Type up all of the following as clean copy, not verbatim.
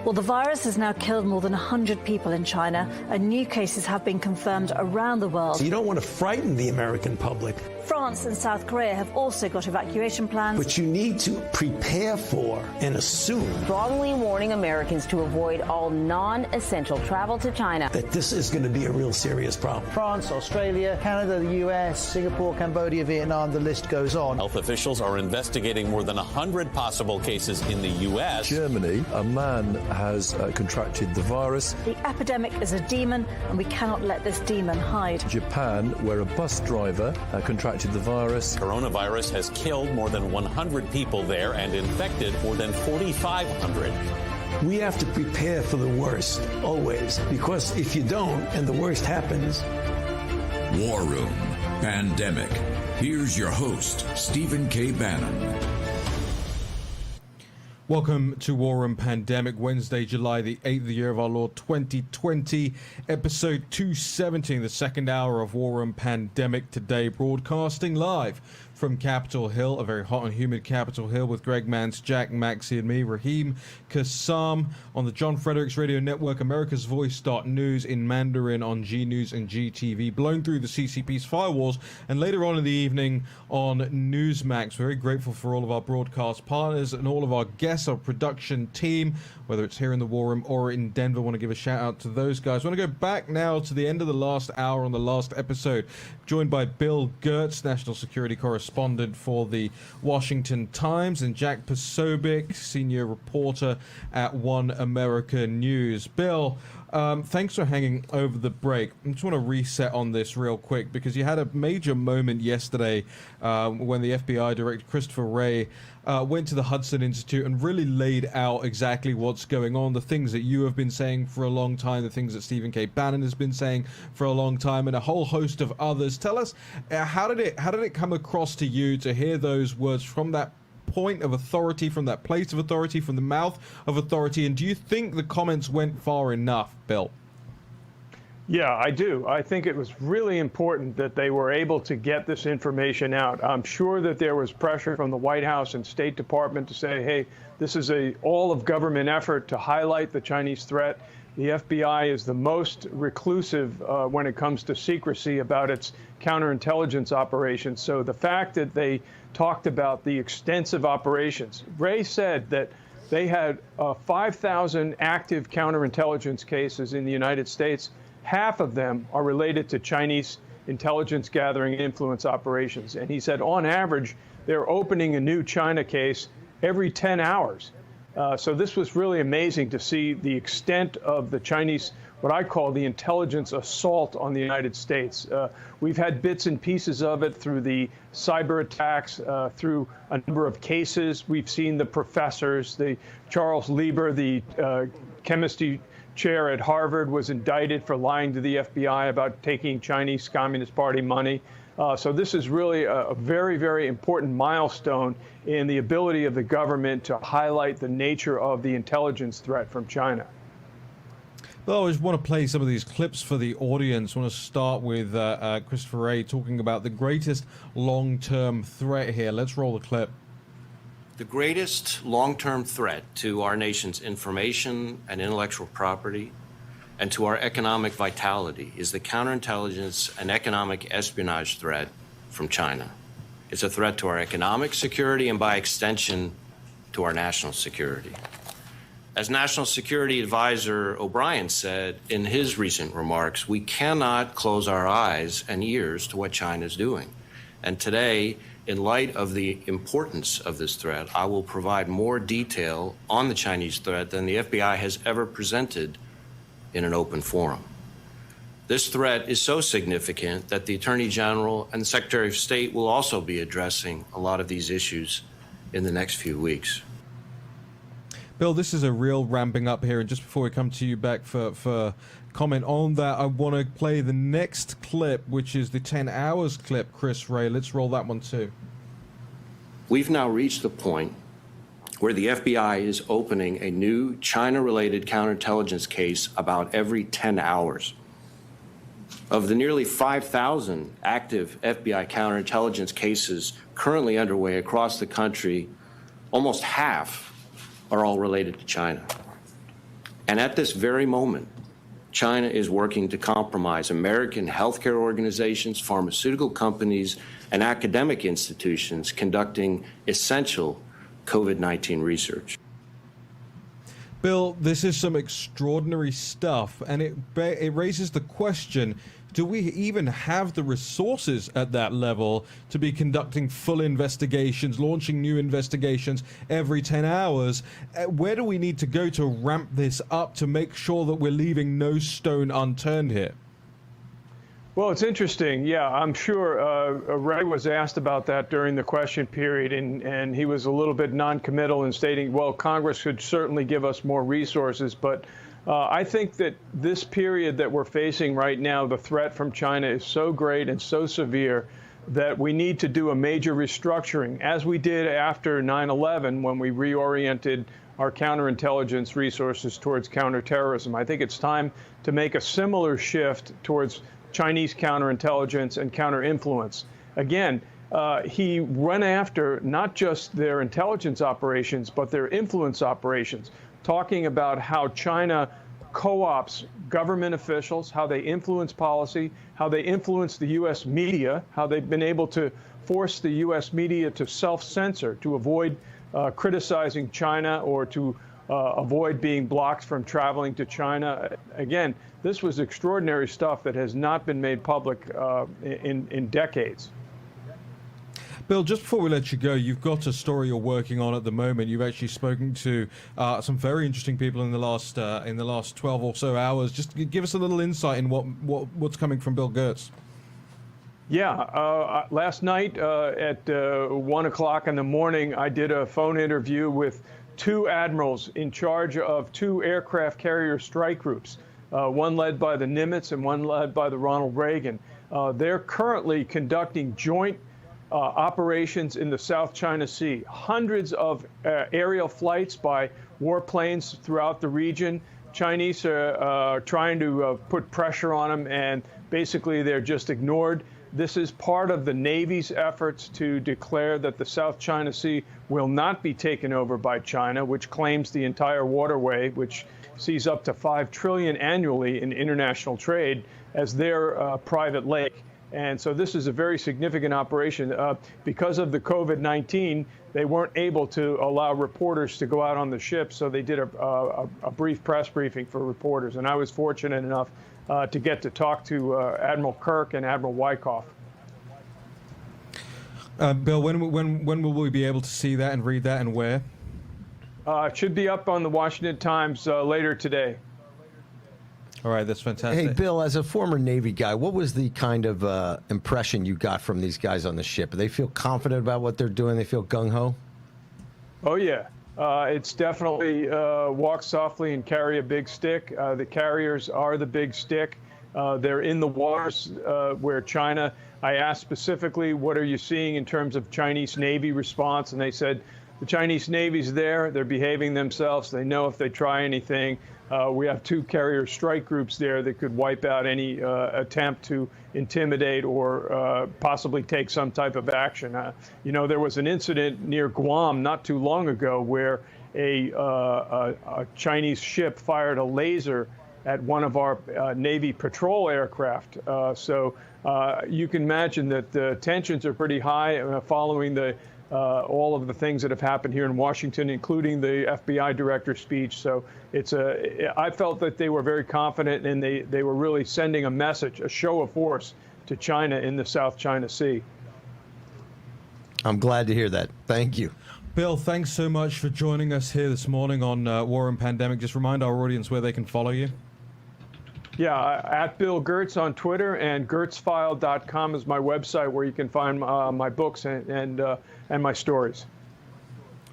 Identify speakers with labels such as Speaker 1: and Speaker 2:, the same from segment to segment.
Speaker 1: Well, the virus has now killed more than 100 people in China, and new cases have been confirmed around the world.
Speaker 2: So you don't want to frighten the American public.
Speaker 1: France and South Korea have also got evacuation plans.
Speaker 2: But you need to prepare for and assume
Speaker 3: strongly warning Americans to avoid all non-essential travel to China.
Speaker 2: That this is going to be a real serious problem.
Speaker 4: France, Australia, Canada, the US, Singapore, Cambodia, Vietnam, the list goes on.
Speaker 5: Health officials are investigating more than 100 possible cases in the U.S.
Speaker 6: Germany, a man has contracted the virus.
Speaker 1: The epidemic is a demon, and we cannot let this demon hide.
Speaker 6: Japan, where a bus driver contracted the virus.
Speaker 5: Coronavirus has killed more than 100 people there and infected more than 4,500.
Speaker 2: We have to prepare for the worst, always, because if you don't and the worst happens...
Speaker 7: War Room Pandemic. Here's your host, Stephen K. Bannon.
Speaker 8: Welcome to War Room Pandemic, Wednesday, July the 8th, the year of our Lord 2020, episode 217, the second hour of War Room Pandemic today, broadcasting live from Capitol Hill, a very hot and humid Capitol Hill, with Greg Mance, Jack Maxey, and me, Raheem Kassam, on the John Fredericks Radio Network, America's Voice.news, in Mandarin on G News and GTV, blown through the CCP's firewalls, and later on in the evening on Newsmax. Very grateful for all of our broadcast partners and all of our guests, our production team, whether it's here in the War Room or in Denver. I want to give a shout out to those guys. I want to go back now to the end of the last hour on the last episode, joined by Bill Gertz, national security correspondent for the Washington Times, and Jack Posobiec, senior reporter at One America News. Bill, thanks for hanging over the break. I just want to reset on this real quick, because you had a major moment yesterday when the FBI Director Christopher Wray went to the Hudson Institute and really laid out exactly what's going on, the things that you have been saying for a long time, the things that Stephen K. Bannon has been saying for a long time, and a whole host of others. Tell us, how did it come across to you to hear those words from that point of authority, from that place of authority, from the mouth of authority, and do you think the comments went far enough, Bill?
Speaker 9: Yeah, I do. I think it was really important that they were able to get this information out. I'm sure that there was pressure from the White House and State Department to say, hey, this is a all-of-government effort to highlight the Chinese threat. The FBI is the most reclusive when it comes to secrecy about its counterintelligence operations. So the fact that they talked about the extensive operations, Wray said that they had 5,000 active counterintelligence cases in the United States. Half of them are related to Chinese intelligence gathering and influence operations. And he said, on average, they're opening a new China case every 10 hours. So this was really amazing to see the extent of the Chinese, what I call the intelligence assault on the United States. We've had bits and pieces of it through the cyber attacks, through a number of cases. We've seen the professors, the Charles Lieber, the chemistry chair at Harvard, was indicted for lying to the FBI about taking Chinese Communist Party money. So this is really a very, very important milestone in the ability of the government to highlight the nature of the intelligence threat from China.
Speaker 8: Well, I just want to play some of these clips for the audience. I want to start with Christopher Wray talking about the greatest long-term threat here. Let's roll the clip.
Speaker 10: The greatest long-term threat to our nation's information and intellectual property and to our economic vitality is the counterintelligence and economic espionage threat from China. It's a threat to our economic security and, by extension, to our national security. As National Security Advisor O'Brien said in his recent remarks, we cannot close our eyes and ears to what China is doing. And today, in light of the importance of this threat, I will provide more detail on the Chinese threat than the FBI has ever presented in an open forum. This threat is so significant that the Attorney General and the Secretary of State will also be addressing a lot of these issues in the next few weeks.
Speaker 8: Bill, this is a real ramping up here, and just before we come to you back for comment on that, I want to play the next clip, which is the 10 hours clip, Chris Wray. Let's roll that one too.
Speaker 10: We've now reached the point where the FBI is opening a new China-related counterintelligence case about every 10 hours. Of the nearly 5,000 active FBI counterintelligence cases currently underway across the country, almost half are all related to China. And at this very moment, China is working to compromise American healthcare organizations, pharmaceutical companies, and academic institutions conducting essential COVID-19 research.
Speaker 8: Bill, this is some extraordinary stuff, and it raises the question, do we even have the resources at that level to be conducting full investigations, launching new investigations every 10 hours? Where do we need to go to ramp this up to make sure that we're leaving no stone unturned here?
Speaker 9: Well, it's interesting. Yeah, I'm sure Ray was asked about that during the question period, and he was a little bit non-committal in stating, well, Congress could certainly give us more resources. But I think that this period that we're facing right now, the threat from China is so great and so severe that we need to do a major restructuring, as we did after 9/11 when we reoriented our counterintelligence resources towards counterterrorism. I think it's time to make a similar shift towards Chinese counterintelligence and counterinfluence. Again, he went after not just their intelligence operations, but their influence operations, talking about how China co-ops government officials, how they influence policy, how they influence the U.S. media, how they've been able to force the U.S. media to self-censor, to avoid criticizing China or to avoid being blocked from traveling to China. Again, this was extraordinary stuff that has not been made public in decades.
Speaker 8: Bill, just before we let you go, you've got a story you're working on at the moment. You've actually spoken to some very interesting people in the last 12 or so hours. Just give us a little insight in what's coming from Bill Gertz.
Speaker 9: Yeah, last night at 1 o'clock in the morning, I did a phone interview with two admirals in charge of two aircraft carrier strike groups, one led by the Nimitz and one led by the Ronald Reagan. They're currently conducting joint operations in the South China Sea. Hundreds of aerial flights by warplanes throughout the region. Chinese are trying to put pressure on them, and basically they're just ignored. This is part of the Navy's efforts to declare that the South China Sea will not be taken over by China, which claims the entire waterway, which sees up to $5 trillion annually in international trade, as their private lake. And so this is a very significant operation. Because of the COVID-19, they weren't able to allow reporters to go out on the ship, so they did a brief press briefing for reporters. And I was fortunate enough to get to talk to Admiral Kirk and Admiral Wyckoff.
Speaker 8: Bill, when will we be able to see that and read that, and where?
Speaker 9: It should be up on the Washington Times later today.
Speaker 8: All right, that's fantastic.
Speaker 11: Hey, Bill, as a former Navy guy, what was the kind of impression you got from these guys on the ship? Do they feel confident about what they're doing? They feel gung-ho?
Speaker 9: Oh, yeah. It's definitely walk softly and carry a big stick. The carriers are the big stick. They're in the waters where China, I asked specifically, what are you seeing in terms of Chinese Navy response? And they said, the Chinese Navy's there. They're behaving themselves. They know if they try anything. We have two carrier strike groups there that could wipe out any attempt to intimidate or possibly take some type of action. You know, there was an incident near Guam not too long ago where a Chinese ship fired a laser at one of our Navy patrol aircraft. So you can imagine that the tensions are pretty high following the all of the things that have happened here in Washington, including the FBI director's speech. So I felt that they were very confident, and they were really sending a message, a show of force to China in the South China Sea.
Speaker 11: I'm glad to hear that. Thank you.
Speaker 8: Bill, thanks so much for joining us here this morning on War and Pandemic. Just remind our audience where they can follow you.
Speaker 9: Yeah, at Bill Gertz on Twitter, and gertzfile.com is my website where you can find my books and my stories.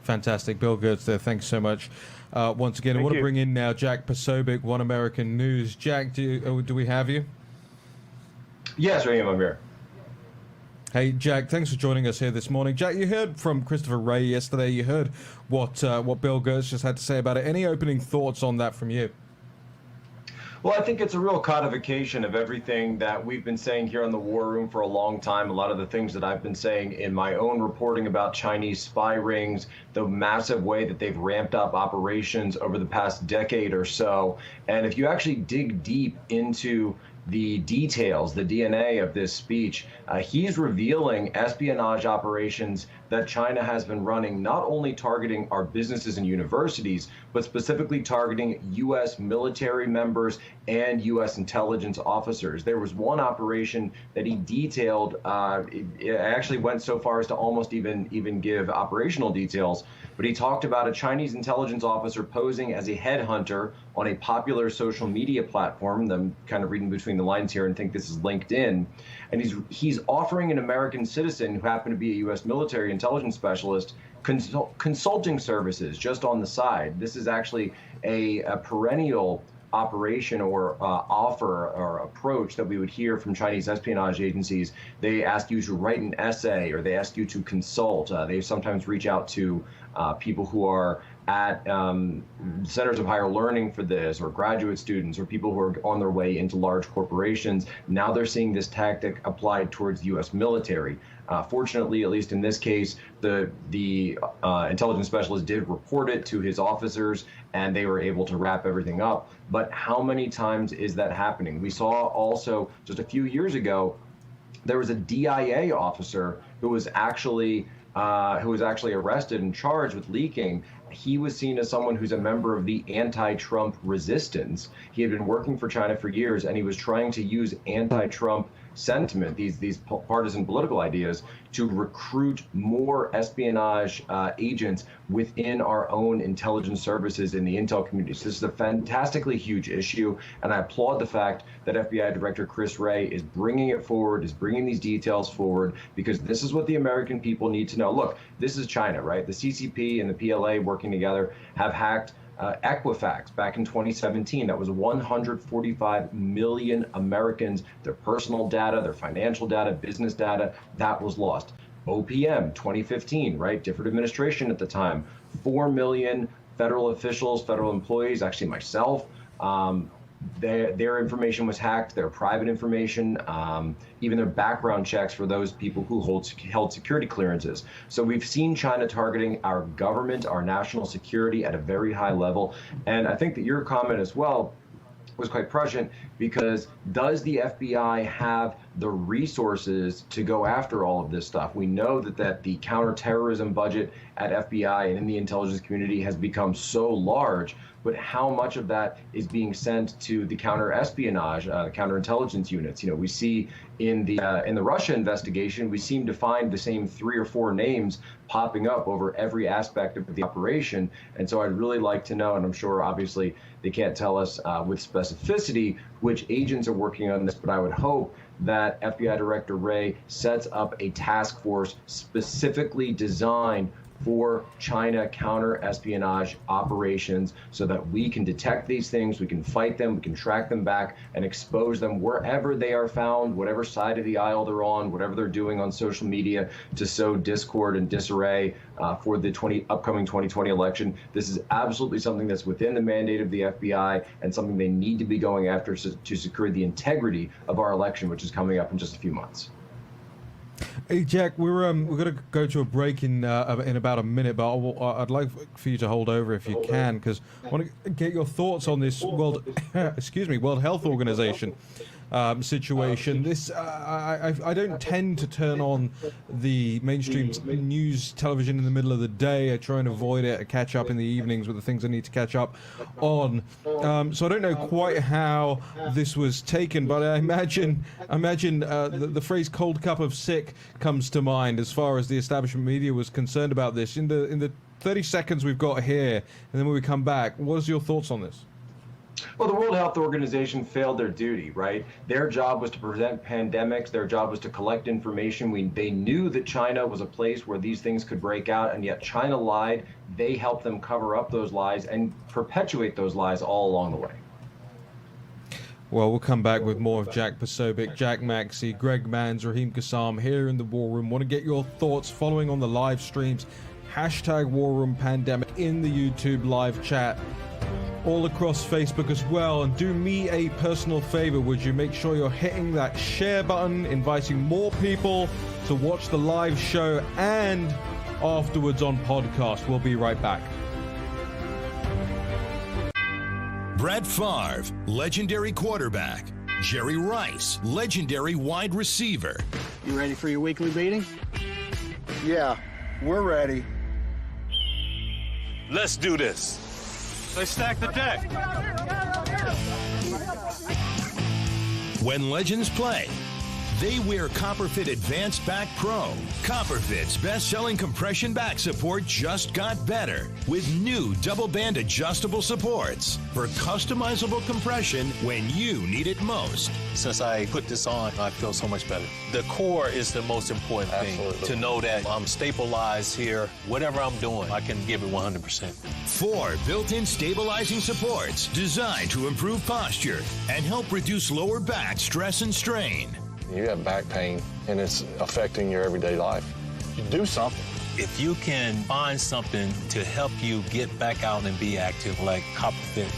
Speaker 8: Fantastic. Bill Gertz there. Thanks so much. Once again, I want to bring in now Jack Posobiec, One American News. Jack, do we have you?
Speaker 12: Yes, I am. I'm here.
Speaker 8: Hey, Jack, thanks for joining us here this morning. Jack, you heard from Christopher Wray yesterday. You heard what Bill Gertz just had to say about it. Any opening thoughts on that from you?
Speaker 12: Well, I think it's a real codification of everything that we've been saying here on the War Room for a long time. A lot of the things that I've been saying in my own reporting about Chinese spy rings, the massive way that they've ramped up operations over the past decade or so. And if you actually dig deep into the details, the DNA of this speech, he's revealing espionage operations that China has been running, not only targeting our businesses and universities, but specifically targeting U.S. military members and U.S. intelligence officers. There was one operation that he detailed. It actually went so far as to almost even give operational details. But he talked about a Chinese intelligence officer posing as a headhunter on a popular social media platform. I'm kind of reading between the lines here and think this is LinkedIn. And he's offering an American citizen who happened to be a U.S. military intelligence specialist consulting services just on the side. This is actually a perennial operation or offer or approach that we would hear from Chinese espionage agencies. They ask you to write an essay, or they ask you to consult. They sometimes reach out to people who are at centers of higher learning for this, or graduate students, or people who are on their way into large corporations. Now they're seeing this tactic applied towards the U.S. military. Fortunately, at least in this case, the intelligence specialist did report it to his officers, and they were able to wrap everything up. But how many times is that happening? We saw also just a few years ago, there was a DIA officer who was actually arrested and charged with leaking. He was seen as someone who's a member of the anti-Trump resistance. He had been working for China for years, and he was trying to use anti-Trump sentiment, these partisan political ideas, to recruit more espionage agents within our own intelligence services in the intel community. So this is a fantastically huge issue, and I applaud the fact that FBI Director Chris Wray is bringing it forward, is bringing these details forward, because this is what the American people need to know. Look, this is China, right? The CCP and the PLA working together have hacked Equifax back in 2017. That was 145 million Americans, their personal data, their financial data, business data, that was lost. OPM 2015, right? Different administration at the time. 4 million federal officials, federal employees, actually myself, their information was hacked, their private information, even their background checks for those people who held security clearances. So we've seen China targeting our government, our national security at a very high level. And I think that your comment as well was quite prescient, because does the FBI have the resources to go after all of this stuff? We know that the counterterrorism budget at FBI and in the intelligence community has become so large, but how much of that is being sent to the counter-espionage, counterintelligence units? You know, we see in the Russia investigation, we seem to find the same 3 or 4 names popping up over every aspect of the operation. And so I'd really like to know, and I'm sure obviously they can't tell us with specificity which agents are working on this, but I would hope that FBI Director Wray sets up a task force specifically designed for China counter-espionage operations, so that we can detect these things, we can fight them, we can track them back and expose them wherever they are found, whatever side of the aisle they're on, whatever they're doing on social media to sow discord and disarray for the upcoming 2020 election. This is absolutely something that's within the mandate of the FBI and something they need to be going after to secure the integrity of our election, which is coming up in just a few months.
Speaker 8: Hey Jack, we're going to go to a break in about a minute, but I'd like for you to hold over if you can, because I want to get your thoughts on this World Health Organization situation. This I don't tend to turn on the mainstream news television in the middle of the day. I try and avoid it. I catch up in the evenings with the things I need to catch up on. So I don't know quite how this was taken, but I imagine the phrase "cold cup of sick" comes to mind as far as the establishment media was concerned about this. In the 30 seconds we've got here, and then when we come back, what is your thoughts on this?
Speaker 12: Well, the World Health Organization failed their duty, right? Their job was to prevent pandemics. Their job was to collect information. They knew that China was a place where these things could break out, and yet China lied. They helped them cover up those lies and perpetuate those lies all along the way.
Speaker 8: Well, we'll come back with more of Jack Posobiec, Jack Maxey, Greg Manns, Raheem Kassam here in the War Room. Want to get your thoughts following on the live streams. #WarRoomPandemic in the YouTube live chat. all across Facebook as well. And do me a personal favor, would you make sure you're hitting that share button, inviting more people to watch the live show and afterwards on podcast. We'll be right back.
Speaker 13: Brett Favre, legendary quarterback. Jerry Rice, legendary wide receiver.
Speaker 14: You ready for your weekly meeting?
Speaker 15: Yeah, we're ready.
Speaker 13: Let's do this.
Speaker 14: Let's stack the deck.
Speaker 13: When legends play, they wear CopperFit Advanced Back Pro. CopperFit's best-selling compression back support just got better with new double-band adjustable supports for customizable compression when you need it most.
Speaker 16: Since I put this on, I feel so much better. The core is the most important thing. To know that I'm stabilized here. Whatever I'm doing, I can give it 100%.
Speaker 13: 4 built-in stabilizing supports designed to improve posture and help reduce lower back stress and strain.
Speaker 17: You have back pain and it's affecting your everyday life. You do something.
Speaker 16: If you can find something to help you get back out and be active like CopperFit,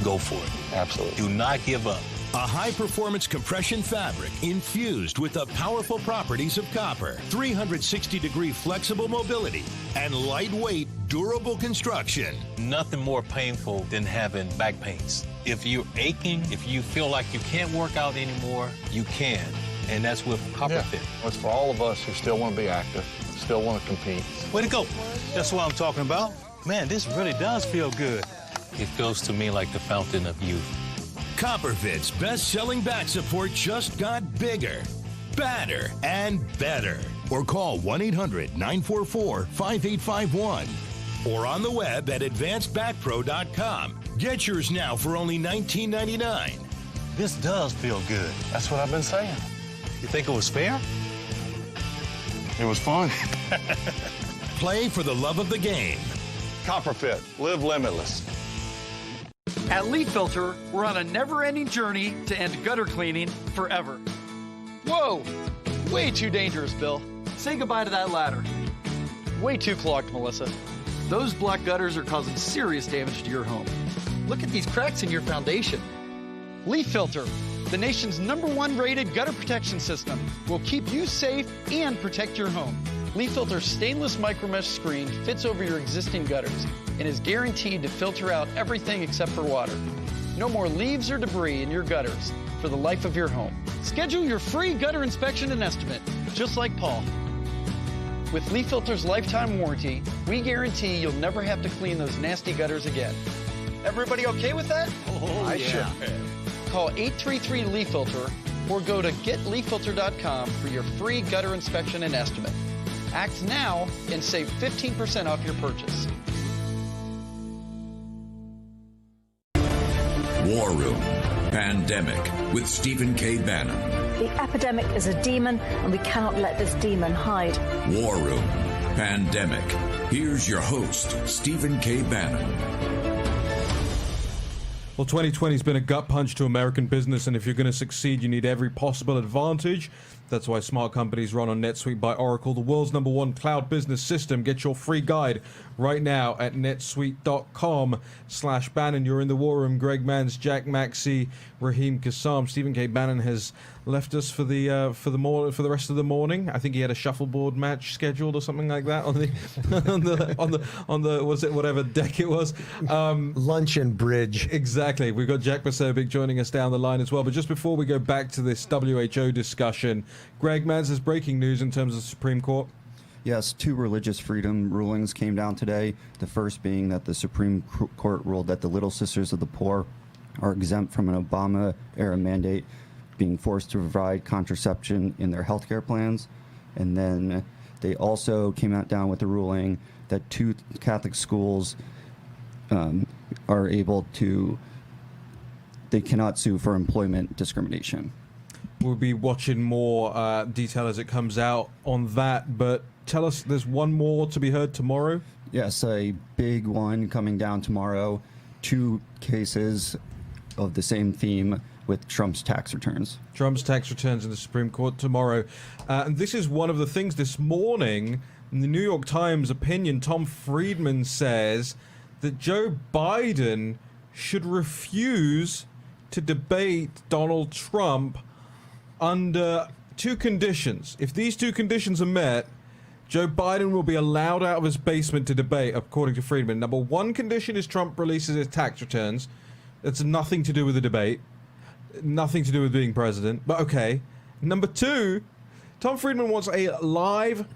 Speaker 16: go for it.
Speaker 17: Absolutely.
Speaker 16: Do not give up.
Speaker 13: A high-performance compression fabric infused with the powerful properties of copper, 360-degree flexible mobility, and lightweight, durable construction.
Speaker 16: Nothing more painful than having back pains. If you're aching, if you feel like you can't work out anymore, you can. And that's with CopperFit.
Speaker 17: Yeah. It's for all of us who still want to be active, still want to compete.
Speaker 16: Way to go. That's what I'm talking about. Man, this really does feel good. It feels to me like the fountain of youth.
Speaker 13: CopperFit's best-selling back support just got bigger, badder, and better. Or call 1-800-944-5851. Or on the web at advancedbackpro.com. Get yours now for only $19.99.
Speaker 16: This does feel good.
Speaker 17: That's what I've been saying.
Speaker 16: You think it was fair?
Speaker 17: It was fun.
Speaker 13: Play for the love of the game.
Speaker 17: CopperFit, live limitless.
Speaker 14: At Leaf Filter, we're on a never-ending journey to end gutter cleaning forever. Whoa! Way too dangerous, Bill. Say goodbye to that ladder. Way too clogged, Melissa. Those black gutters are causing serious damage to your home. Look at these cracks in your foundation. Leaf Filter, the nation's #1 rated gutter protection system, will keep you safe and protect your home. Leaf Filter's stainless micromesh screen fits over your existing gutters and is guaranteed to filter out everything except for water. No more leaves or debris in your gutters for the life of your home. Schedule your free gutter inspection and estimate, just like Paul. With Leaf Filter's lifetime warranty, we guarantee you'll never have to clean those nasty gutters again. Everybody okay with that?
Speaker 16: Oh,
Speaker 14: I
Speaker 16: yeah.
Speaker 14: sure am. Call 833-LEAF-FILTER or go to getleaffilter.com for your free gutter inspection and estimate. Act now and save 15% off your purchase.
Speaker 7: War Room Pandemic with Stephen K. Bannon.
Speaker 1: The epidemic is a demon, and we cannot let this demon hide.
Speaker 7: War Room Pandemic. Here's your host, Stephen K. Bannon.
Speaker 8: Well, 2020 has been a gut punch to American business, and if you're going to succeed, you need every possible advantage. That's why smart companies run on NetSuite by Oracle, the world's #1 cloud business system. Get your free guide right now at netsuite.com/Bannon. You're in the War Room. Greg Mans, Jack Maxey, Raheem Kassam. Stephen K. Bannon has left us for the rest of the morning. I think he had a shuffleboard match scheduled or something like that on the was it whatever deck it was.
Speaker 11: Lunch and bridge.
Speaker 8: Exactly. We've got Jack Posobiec joining us down the line as well. But just before we go back to this WHO discussion, Greg Mans, has breaking news in terms of the Supreme Court.
Speaker 18: Yes, 2 religious freedom rulings came down today. The first being that the Supreme Court ruled that the Little Sisters of the Poor are exempt from an Obama-era mandate being forced to provide contraception in their health care plans. And then they also came out down with the ruling that 2 Catholic schools are able to, they cannot sue for employment discrimination.
Speaker 8: We'll be watching more detail as it comes out on that, but tell us, there's one more to be heard tomorrow?
Speaker 18: Yes, a big one coming down tomorrow. 2 cases of the same theme with Trump's tax returns.
Speaker 8: Trump's tax returns in the Supreme Court tomorrow. And this is one of the things this morning, in the New York Times opinion, Tom Friedman says that Joe Biden should refuse to debate Donald Trump under two conditions. If these two conditions are met, Joe Biden will be allowed out of his basement to debate, according to Friedman. Number one condition is Trump releases his tax returns. That's nothing to do with the debate. Nothing to do with being president, but okay. Number two, Tom Friedman wants a live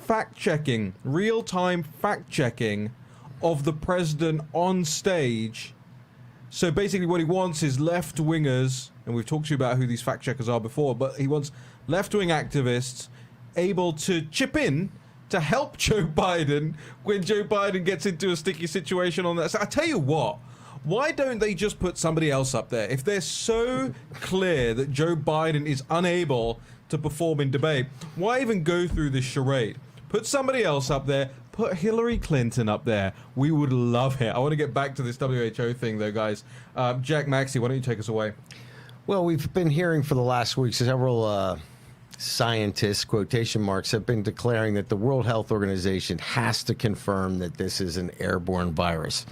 Speaker 8: fact-checking, real-time fact-checking of the president on stage. So basically what he wants is left-wingers, and we've talked to you about who these fact-checkers are before, but he wants left-wing activists able to chip in to help Joe Biden when Joe Biden gets into a sticky situation on that. So I tell you what, why don't they just put somebody else up there? If they're so clear that Joe Biden is unable to perform in debate, why even go through this charade? Put somebody else up there. Put Hillary Clinton up there. We would love it. I want to get back to this WHO thing, though, guys. Jack Maxey, why don't you take us away?
Speaker 11: Well, we've been hearing for the last week several scientists, quotation marks, have been declaring that the World Health Organization has to confirm that this is an airborne virus.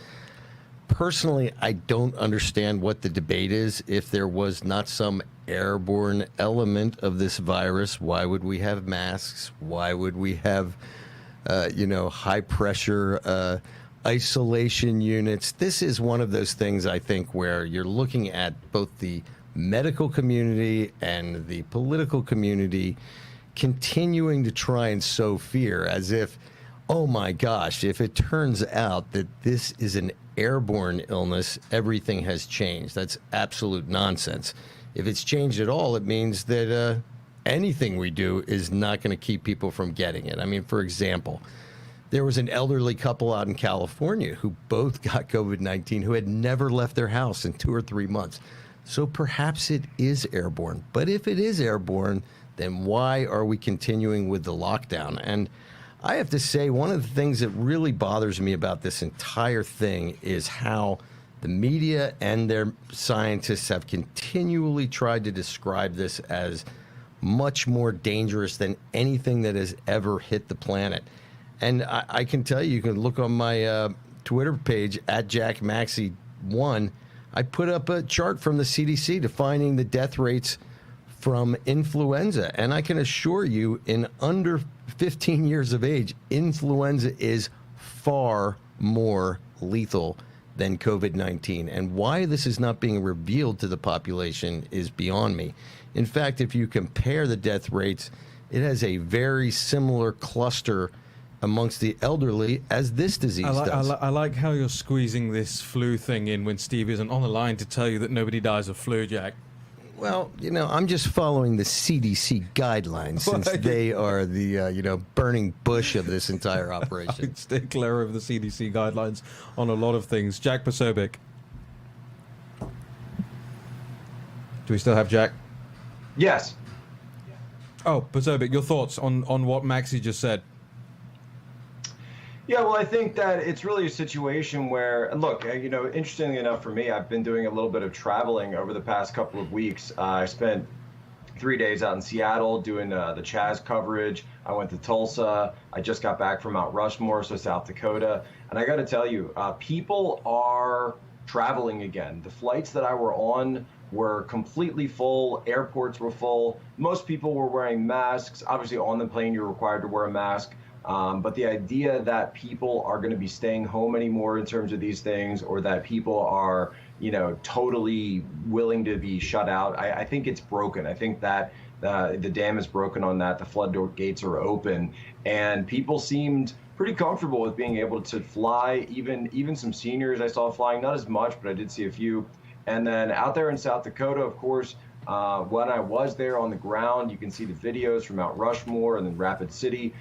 Speaker 11: Personally, I don't understand what the debate is. If there was not some airborne element of this virus, why would we have masks? Why would we have, high pressure isolation units? This is one of those things, I think, where you're looking at both the medical community and the political community continuing to try and sow fear as if, oh my gosh, if it turns out that this is an airborne illness, everything has changed. That's absolute nonsense. If it's changed at all, it means that anything we do is not going to keep people from getting it. I mean, for example, there was an elderly couple out in California who both got COVID-19 who had never left their house in 2 or 3 months. So perhaps it is airborne. But if it is airborne, then why are we continuing with the lockdown? And I have to say, one of the things that really bothers me about this entire thing is how the media and their scientists have continually tried to describe this as much more dangerous than anything that has ever hit the planet. And I can tell you, you can look on my Twitter page, @JackMaxey1. I put up a chart from the CDC defining the death rates from influenza. And I can assure you, in under 15 years of age, influenza is far more lethal than COVID-19. And why this is not being revealed to the population is beyond me. In fact, if you compare the death rates, it has a very similar cluster amongst the elderly as this disease does.
Speaker 8: I like how you're squeezing this flu thing in when Steve isn't on the line to tell you that nobody dies of flu, Jack.
Speaker 11: Well, I'm just following the CDC guidelines since they are the, burning bush of this entire operation.
Speaker 8: I'd stay clear of the CDC guidelines on a lot of things. Jack Posobiec. Do we still have Jack?
Speaker 12: Yes.
Speaker 8: Oh, Posobiec, your thoughts on what Maxey just said?
Speaker 12: Yeah, well, I think that it's really a situation where, look, interestingly enough for me, I've been doing a little bit of traveling over the past couple of weeks. I spent 3 days out in Seattle doing the Chaz coverage. I went to Tulsa. I just got back from Mount Rushmore, so South Dakota. And I got to tell you, people are traveling again. The flights that I were on were completely full. Airports were full. Most people were wearing masks. Obviously, on the plane, you're required to wear a mask. But the idea that people are going to be staying home anymore in terms of these things, or that people are, totally willing to be shut out, I think it's broken. I think that the dam is broken on that. The floodgates are open, and people seemed pretty comfortable with being able to fly. Even some seniors I saw flying, not as much, but I did see a few. And then out there in South Dakota, of course, when I was there on the ground, you can see the videos from Mount Rushmore and then Rapid City.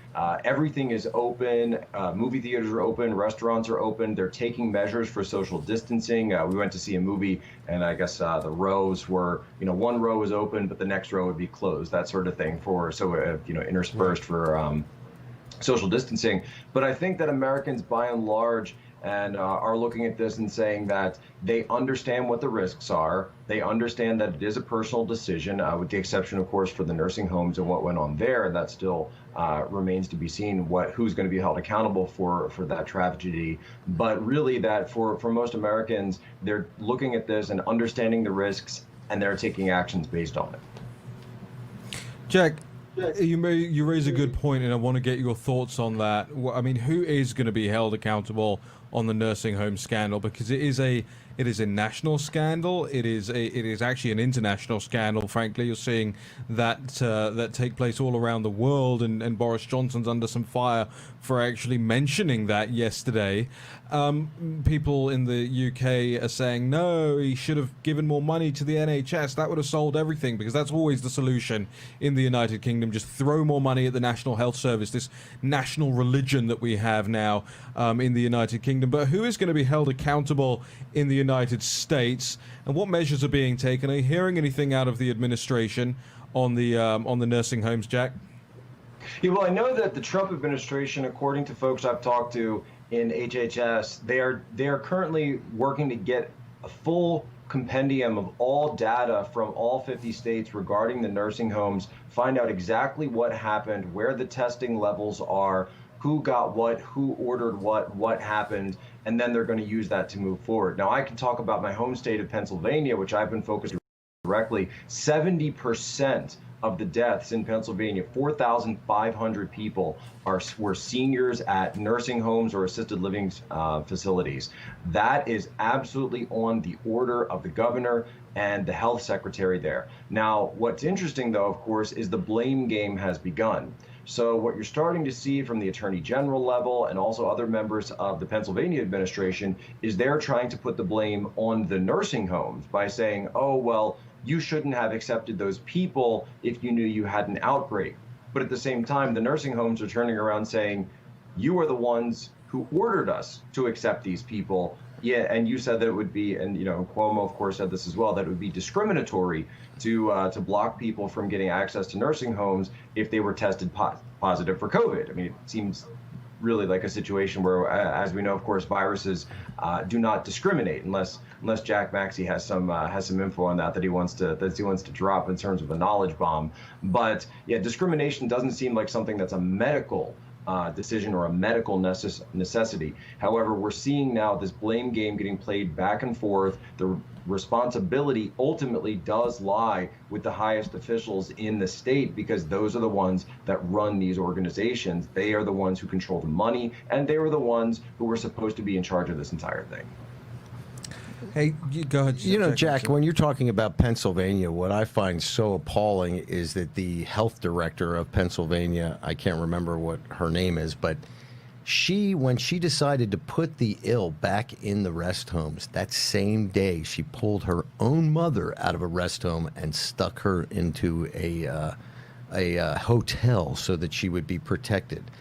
Speaker 12: Everything is open. Movie theaters are open. Restaurants are open. They're taking measures for social distancing. We went to see a movie, and I guess the rows were, one row was open, but the next row would be closed, that sort of thing, interspersed for social distancing. But I think that Americans, by and large, and are looking at this and saying that they understand what the risks are. They understand that it is a personal decision, with the exception, of course, for the nursing homes and what went on there. And that still remains to be seen who's going to be held accountable for that tragedy. But really that for most Americans, they're looking at this and understanding the risks, and they're taking actions based on it.
Speaker 8: Jack, you raise a good point, and I want to get your thoughts on that. I mean, who is going to be held accountable on the nursing home scandal? Because it is a national scandal. It is actually an international scandal. Frankly, you're seeing that take place all around the world, and Boris Johnson's under some fire for actually mentioning that yesterday. People in the UK are saying, no, he should have given more money to the NHS. That would have solved everything, because that's always the solution in the United Kingdom. Just throw more money at the National Health Service, this national religion that we have now in the United Kingdom. But who is going to be held accountable in the United States, and what measures are being taken? Are you hearing anything out of the administration on the nursing homes, Jack?
Speaker 12: Yeah, well, I know that the Trump administration, according to folks I've talked to in HHS, they are currently working to get a full compendium of all data from all 50 states regarding the nursing homes, find out exactly what happened, where the testing levels are, who got what, who ordered what happened, and then they're going to use that to move forward. Now, I can talk about my home state of Pennsylvania, which I've been focused directly. 70% of the deaths in Pennsylvania, 4,500 people, were seniors at nursing homes or assisted living facilities. That is absolutely on the order of the governor and the health secretary there. Now, what's interesting, though, of course, is the blame game has begun. So what you're starting to see from the Attorney General level and also other members of the Pennsylvania administration is they're trying to put the blame on the nursing homes by saying, oh, well, you shouldn't have accepted those people if you knew you had an outbreak. But at the same time, the nursing homes are turning around saying, you are the ones who ordered us to accept these people. Yeah, and you said that it would be, and Cuomo, of course, said this as well, that it would be discriminatory to block people from getting access to nursing homes if they were tested positive for COVID. I mean, it seems really like a situation where, as we know, of course, viruses do not discriminate unless Jack Maxey has some info on that he wants to drop in terms of a knowledge bomb. But yeah, discrimination doesn't seem like something that's a medical decision or a medical necessity. However, we're seeing now this blame game getting played back and forth. The responsibility ultimately does lie with the highest officials in the state, because those are the ones that run these organizations. They are the ones who control the money, and they were the ones who were supposed to be in charge of this entire thing.
Speaker 8: Hey, go ahead.
Speaker 11: Jack, when you're talking about Pennsylvania, what I find so appalling is that the health director of Pennsylvania, I can't remember what her name is, but when she decided to put the ill back in the rest homes, that same day she pulled her own mother out of a rest home and stuck her into a hotel so that she would be protected.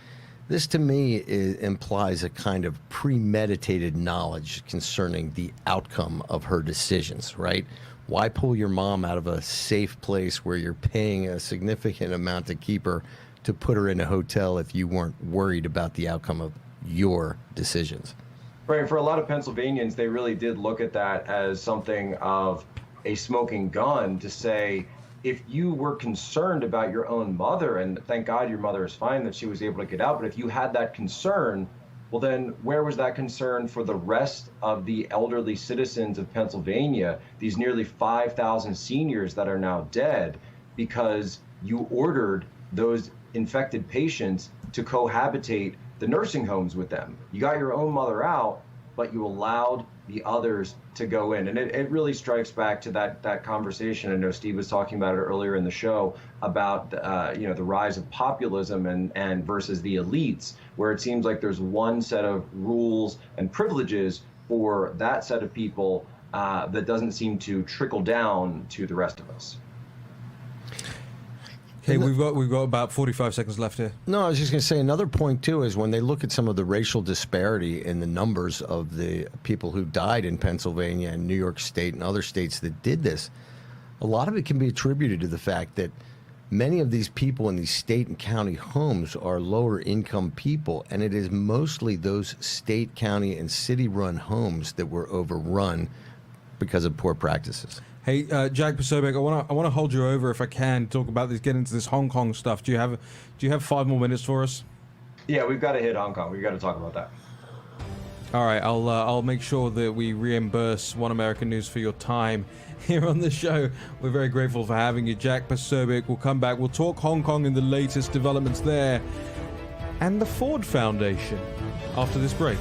Speaker 11: This, to me, implies a kind of premeditated knowledge concerning the outcome of her decisions, right? Why pull your mom out of a safe place where you're paying a significant amount to keep her, to put her in a hotel if you weren't worried about the outcome of your decisions?
Speaker 12: Right. For a lot of Pennsylvanians, they really did look at that as something of a smoking gun to say, if you were concerned about your own mother, and thank God your mother is fine, that she was able to get out, but if you had that concern, well, then where was that concern for the rest of the elderly citizens of Pennsylvania, these nearly 5,000 seniors that are now dead because you ordered those infected patients to cohabitate the nursing homes with them? You got your own mother out, but you allowed the others to go in. And it really strikes back to that conversation. I know Steve was talking about it earlier in the show about the rise of populism and versus the elites, where it seems like there's one set of rules and privileges for that set of people that doesn't seem to trickle down to the rest of us.
Speaker 8: Hey, we've got about 45 seconds left here.
Speaker 11: No, I was just going to say another point, too, is when they look at some of the racial disparity in the numbers of the people who died in Pennsylvania and New York State and other states that did this, a lot of it can be attributed to the fact that many of these people in these state and county homes are lower income people, and it is mostly those state, county, and city-run homes that were overrun because of poor practices.
Speaker 8: Hey, Jack Posobiec, I want to hold you over if I can, talk about this, get into this Hong Kong stuff. Do you have 5 more minutes for us?
Speaker 12: Yeah, we've got to hit Hong Kong. We've got to talk about that.
Speaker 8: All right, I'll make sure that we reimburse One American News for your time here on the show. We're very grateful for having you, Jack Posobiec. We'll come back. We'll talk Hong Kong and the latest developments there, and the Ford Foundation after this break.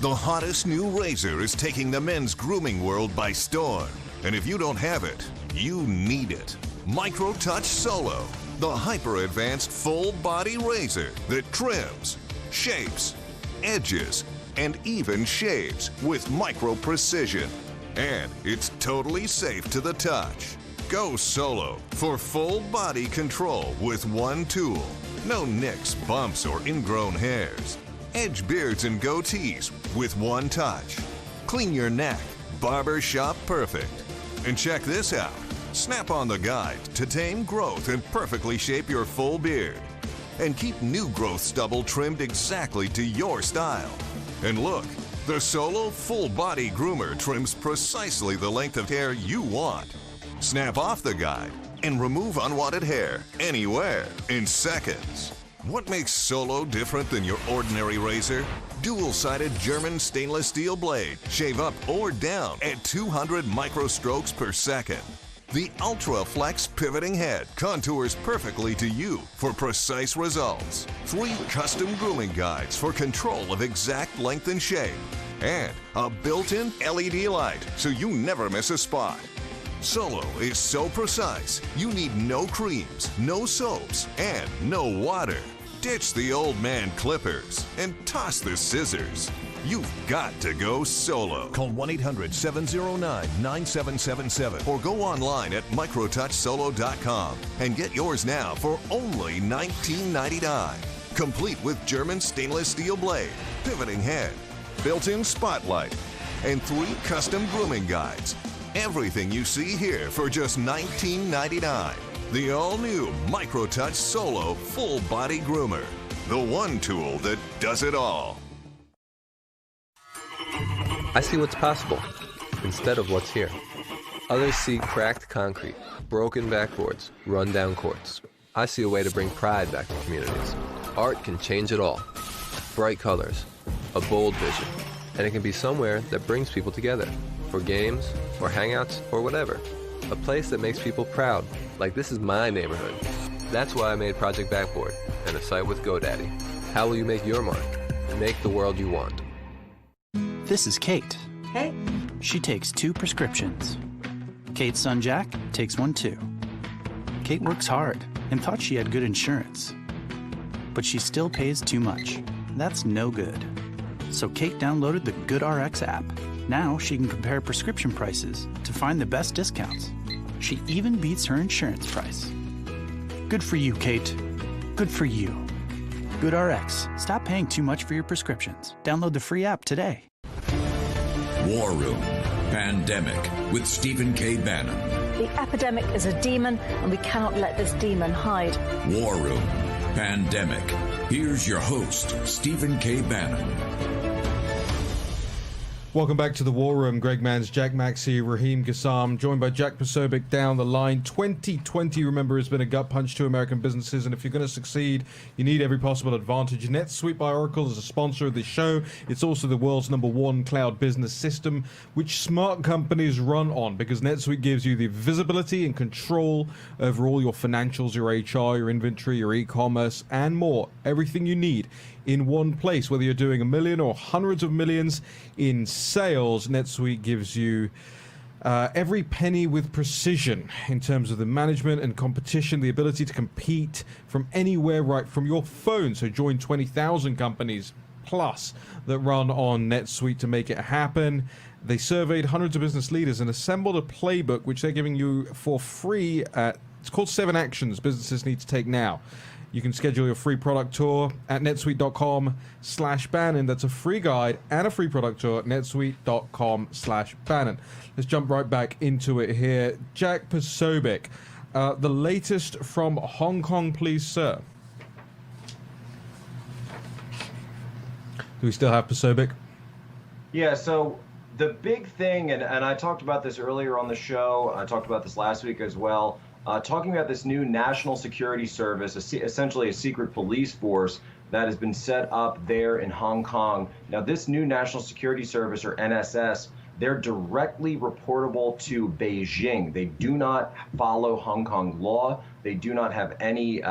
Speaker 19: The hottest new razor is taking the men's grooming world by storm. And if you don't have it, you need it. MicroTouch Solo, the hyper-advanced full-body razor that trims, shapes, edges, and even shaves with micro-precision. And it's totally safe to the touch. Go solo for full-body control with one tool. No nicks, bumps, or ingrown hairs. Edge beards and goatees with one touch. Clean your neck, barber shop perfect. And check this out. Snap on the guide to tame growth and perfectly shape your full beard. And keep new growth stubble trimmed exactly to your style. And look, the Solo Full Body Groomer trims precisely the length of hair you want. Snap off the guide and remove unwanted hair anywhere in seconds. What makes Solo different than your ordinary razor? Dual-sided German stainless steel blade. Shave up or down at 200 microstrokes per second. The Ultra Flex pivoting head contours perfectly to you for precise results. 3 custom grooming guides for control of exact length and shape. And a built-in LED light so you never miss a spot. Solo is so precise, you need no creams, no soaps, and no water. Ditch the old man clippers and toss the scissors. You've got to go solo. Call 1-800-709-9777 or go online at microtouchsolo.com and get yours now for only $19.99. Complete with German stainless steel blade, pivoting head, built-in spotlight, and 3 custom grooming guides. Everything you see here for just $19.99. The all-new MicroTouch Solo Full Body Groomer. The one tool that does it all.
Speaker 20: I see what's possible instead of what's here. Others see cracked concrete, broken backboards, run-down courts. I see a way to bring pride back to communities. Art can change it all. Bright colors, a bold vision, and it can be somewhere that brings people together for games or hangouts or whatever. A place that makes people proud, like this is my neighborhood. That's why I made Project Backboard and a site with GoDaddy. How will you make your mark? Make the world you want.
Speaker 21: This is Kate.
Speaker 22: Hey.
Speaker 21: She takes 2 prescriptions. Kate's son Jack takes one too. Kate works hard and thought she had good insurance. But she still pays too much. That's no good. So Kate downloaded the GoodRx app. Now she can compare prescription prices to find the best discounts. She even beats her insurance price. Good for you, Kate. Good for you. GoodRx. Stop paying too much for your prescriptions. Download the free app today.
Speaker 7: War Room Pandemic with Stephen K. Bannon.
Speaker 1: The epidemic is a demon, and we cannot let this demon hide.
Speaker 7: War Room Pandemic. Here's your host, Stephen K. Bannon.
Speaker 8: Welcome back to the War Room. Greg Manns, Jack Maxey, Raheem Gassam, joined by Jack Posobiec down the line. 2020, remember, has been a gut punch to American businesses, and if you're going to succeed, you need every possible advantage. NetSuite by Oracle is a sponsor of this show. It's also the world's #1 cloud business system, which smart companies run on, because NetSuite gives you the visibility and control over all your financials, your HR, your inventory, your e-commerce, and more. Everything you need in one place. Whether you're doing $1 million or hundreds of millions in sales, NetSuite gives you every penny with precision in terms of the management and competition, the ability to compete from anywhere, right from your phone. So join 20,000 companies plus that run on NetSuite to make it happen. They surveyed hundreds of business leaders and assembled a playbook which they're giving you for free at It's called 7 Actions Businesses Need to Take Now. You can schedule your free product tour at netsuite.com/Bannon. That's a free guide and a free product tour at netsuite.com/Bannon. Let's jump right back into it here. Jack Posobiec, the latest from Hong Kong, please, sir. Do we still have Posobiec?
Speaker 12: Yeah, so the big thing, and I talked about this earlier on the show, I talked about this last week as well, talking about this new national security service, essentially a secret police force that has been set up there in Hong Kong. Now, this new national security service, or NSS, they're directly reportable to Beijing. They do not follow Hong Kong law. They do not have any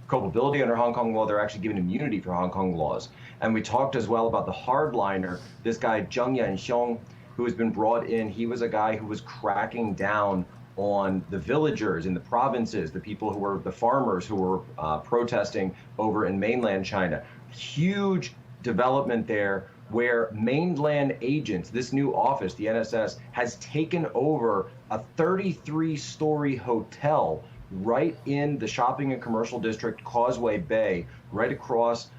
Speaker 12: culpability under Hong Kong law. They're actually given immunity for Hong Kong laws. And we talked as well about the hardliner, this guy Zheng Yanxiong, who has been brought in. He was a guy who was cracking down on the villagers in the provinces, the people who were the farmers who were protesting over in mainland China. Huge development there where mainland agents, this new office, the NSS, has taken over a 33-story hotel right in the shopping and commercial district, Causeway Bay, right across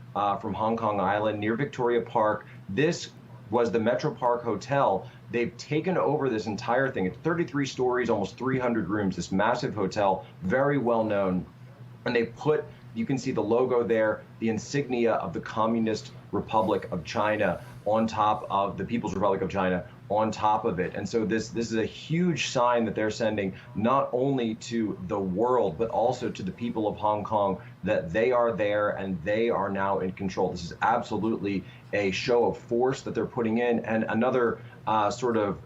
Speaker 12: from Hong Kong Island near Victoria Park. This was the Metro Park Hotel. They've taken over this entire thing. It's 33 stories, almost 300 rooms, this massive hotel, very well known. And they put, you can see the logo there, the insignia of the Communist Republic of China on top of the People's Republic of China on top of it. And so this is a huge sign that they're sending not only to the world, but also to the people of Hong Kong that they are there and they are now in control. This is absolutely a show of force that they're putting in. And another sort of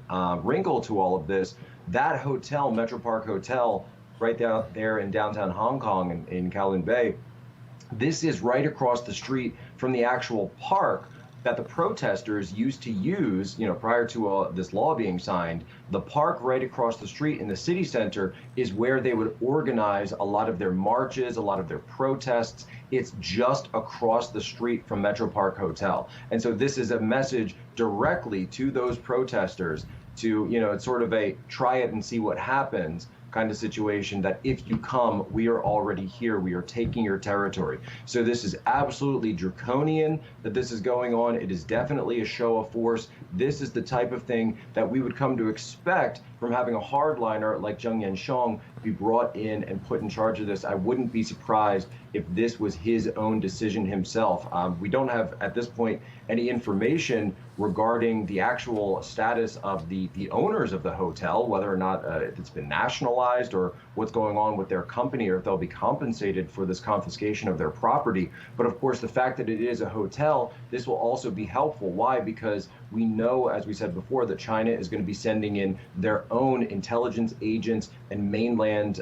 Speaker 12: wrinkle to all of this, that hotel, Metro Park Hotel, right down there in downtown Hong Kong in Kowloon Bay, this is right across the street from the actual park that the protesters used to use, prior to this law being signed. The park right across the street in the city center is where they would organize a lot of their marches, a lot of their protests. It's just across the street from Metro Park Hotel. And so this is a message directly to those protesters to, it's sort of a try it and see what happens kind of situation, that if you come, we are already here. We are taking your territory. So this is absolutely draconian that this is going on. It is definitely a show of force. This is the type of thing that we would come to expect from having a hardliner like Zheng Yanxiong be brought in and put in charge of this. I wouldn't be surprised if this was his own decision himself. We don't have, at this point, any information regarding the actual status of the owners of the hotel, whether or not it's been nationalized or what's going on with their company, or if they'll be compensated for this confiscation of their property. But of course, the fact that it is a hotel, this will also be helpful. Why? Because we know, as we said before, that China is going to be sending in their own intelligence agents and mainland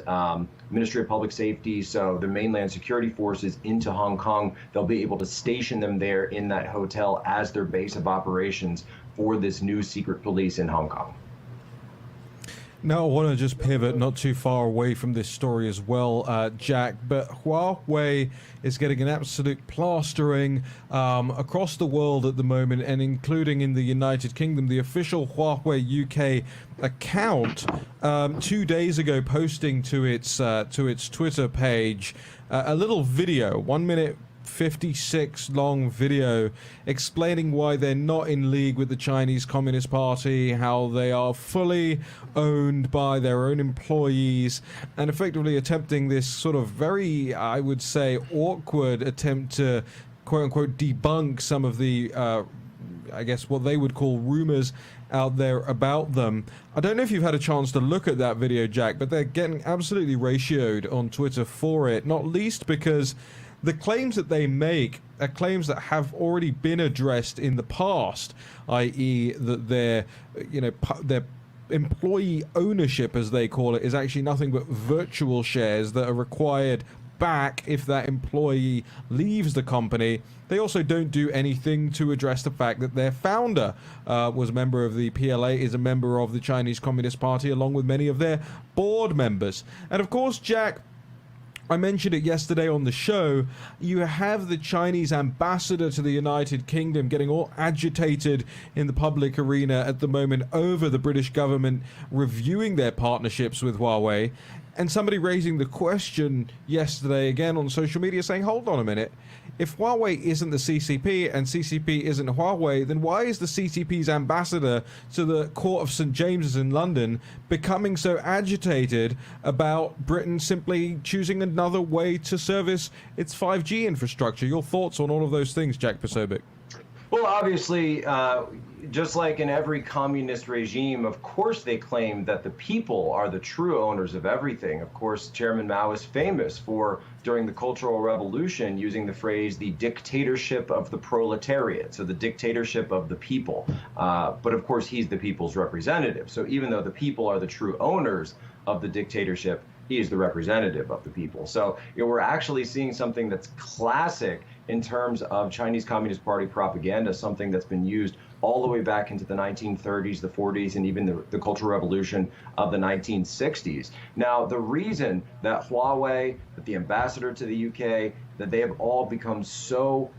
Speaker 12: Ministry of Public Safety, so the mainland security forces, into Hong Kong. They'll be able to station them there in that hotel as their base of operations for this new secret police in Hong Kong.
Speaker 8: Now, I want to just pivot not too far away from this story as well, Jack, but Huawei is getting an absolute plastering across the world at the moment, and including in the United Kingdom. The official Huawei UK account 2 days ago posting to its Twitter page a little video, 1 minute 56 long video explaining why they're not in league with the Chinese Communist Party, how they are fully owned by their own employees, and effectively attempting this sort of very, I would say, awkward attempt to quote-unquote debunk some of the I guess what they would call rumors out there about them. I don't know if you've had a chance to look at that video, Jack, but they're getting absolutely ratioed on Twitter for it, not least because the claims that they make are claims that have already been addressed in the past, i.e. that their employee ownership, as they call it, is actually nothing but virtual shares that are required back if that employee leaves the company. They also don't do anything to address the fact that their founder was a member of the PLA, is a member of the Chinese Communist Party, along with many of their board members. And of course, Jack, I mentioned it yesterday on the show. You have the Chinese ambassador to the United Kingdom getting all agitated in the public arena at the moment over the British government reviewing their partnerships with Huawei. And somebody raising the question yesterday again on social media saying, hold on a minute. If Huawei isn't the CCP and CCP isn't Huawei, then why is the CCP's ambassador to the Court of St. James's in London becoming so agitated about Britain simply choosing another way to service its 5G infrastructure? Your thoughts on all of those things, Jack Posobiec?
Speaker 12: Well, obviously, just like in every communist regime, of course they claim that the people are the true owners of everything. Of course, Chairman Mao is famous for, during the Cultural Revolution, using the phrase the dictatorship of the proletariat, so the dictatorship of the people. But of course, he's the people's representative. So even though the people are the true owners of the dictatorship, he is the representative of the people. So we're actually seeing something that's classic in terms of Chinese Communist Party propaganda, something that's been used all the way back into the 1930s, the 40s, and even the Cultural Revolution of the 1960s. Now, the reason that Huawei, that the ambassador to the UK, that they have all become so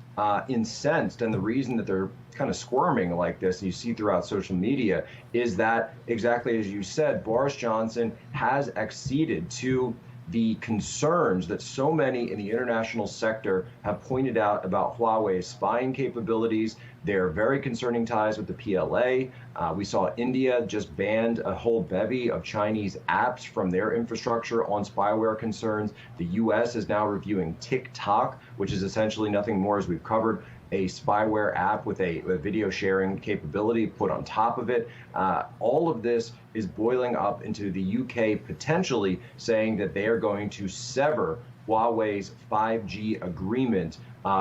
Speaker 12: incensed, and the reason that they're kind of squirming like this, and you see throughout social media, is that, exactly as you said, Boris Johnson has acceded to the concerns that so many in the international sector have pointed out about Huawei's spying capabilities, their very concerning ties with the PLA. We saw India just banned a whole bevy of Chinese apps from their infrastructure on spyware concerns. The U.S. is now reviewing TikTok, which is essentially nothing more, as we've covered, a spyware app with a video sharing capability put on top of it. All of this is boiling up into the UK potentially saying that they are going to sever Huawei's 5G agreement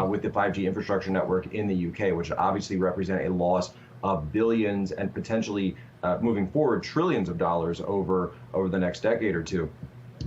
Speaker 12: with the 5G infrastructure network in the UK, which obviously represent a loss of billions and potentially moving forward trillions of dollars over the next decade or two.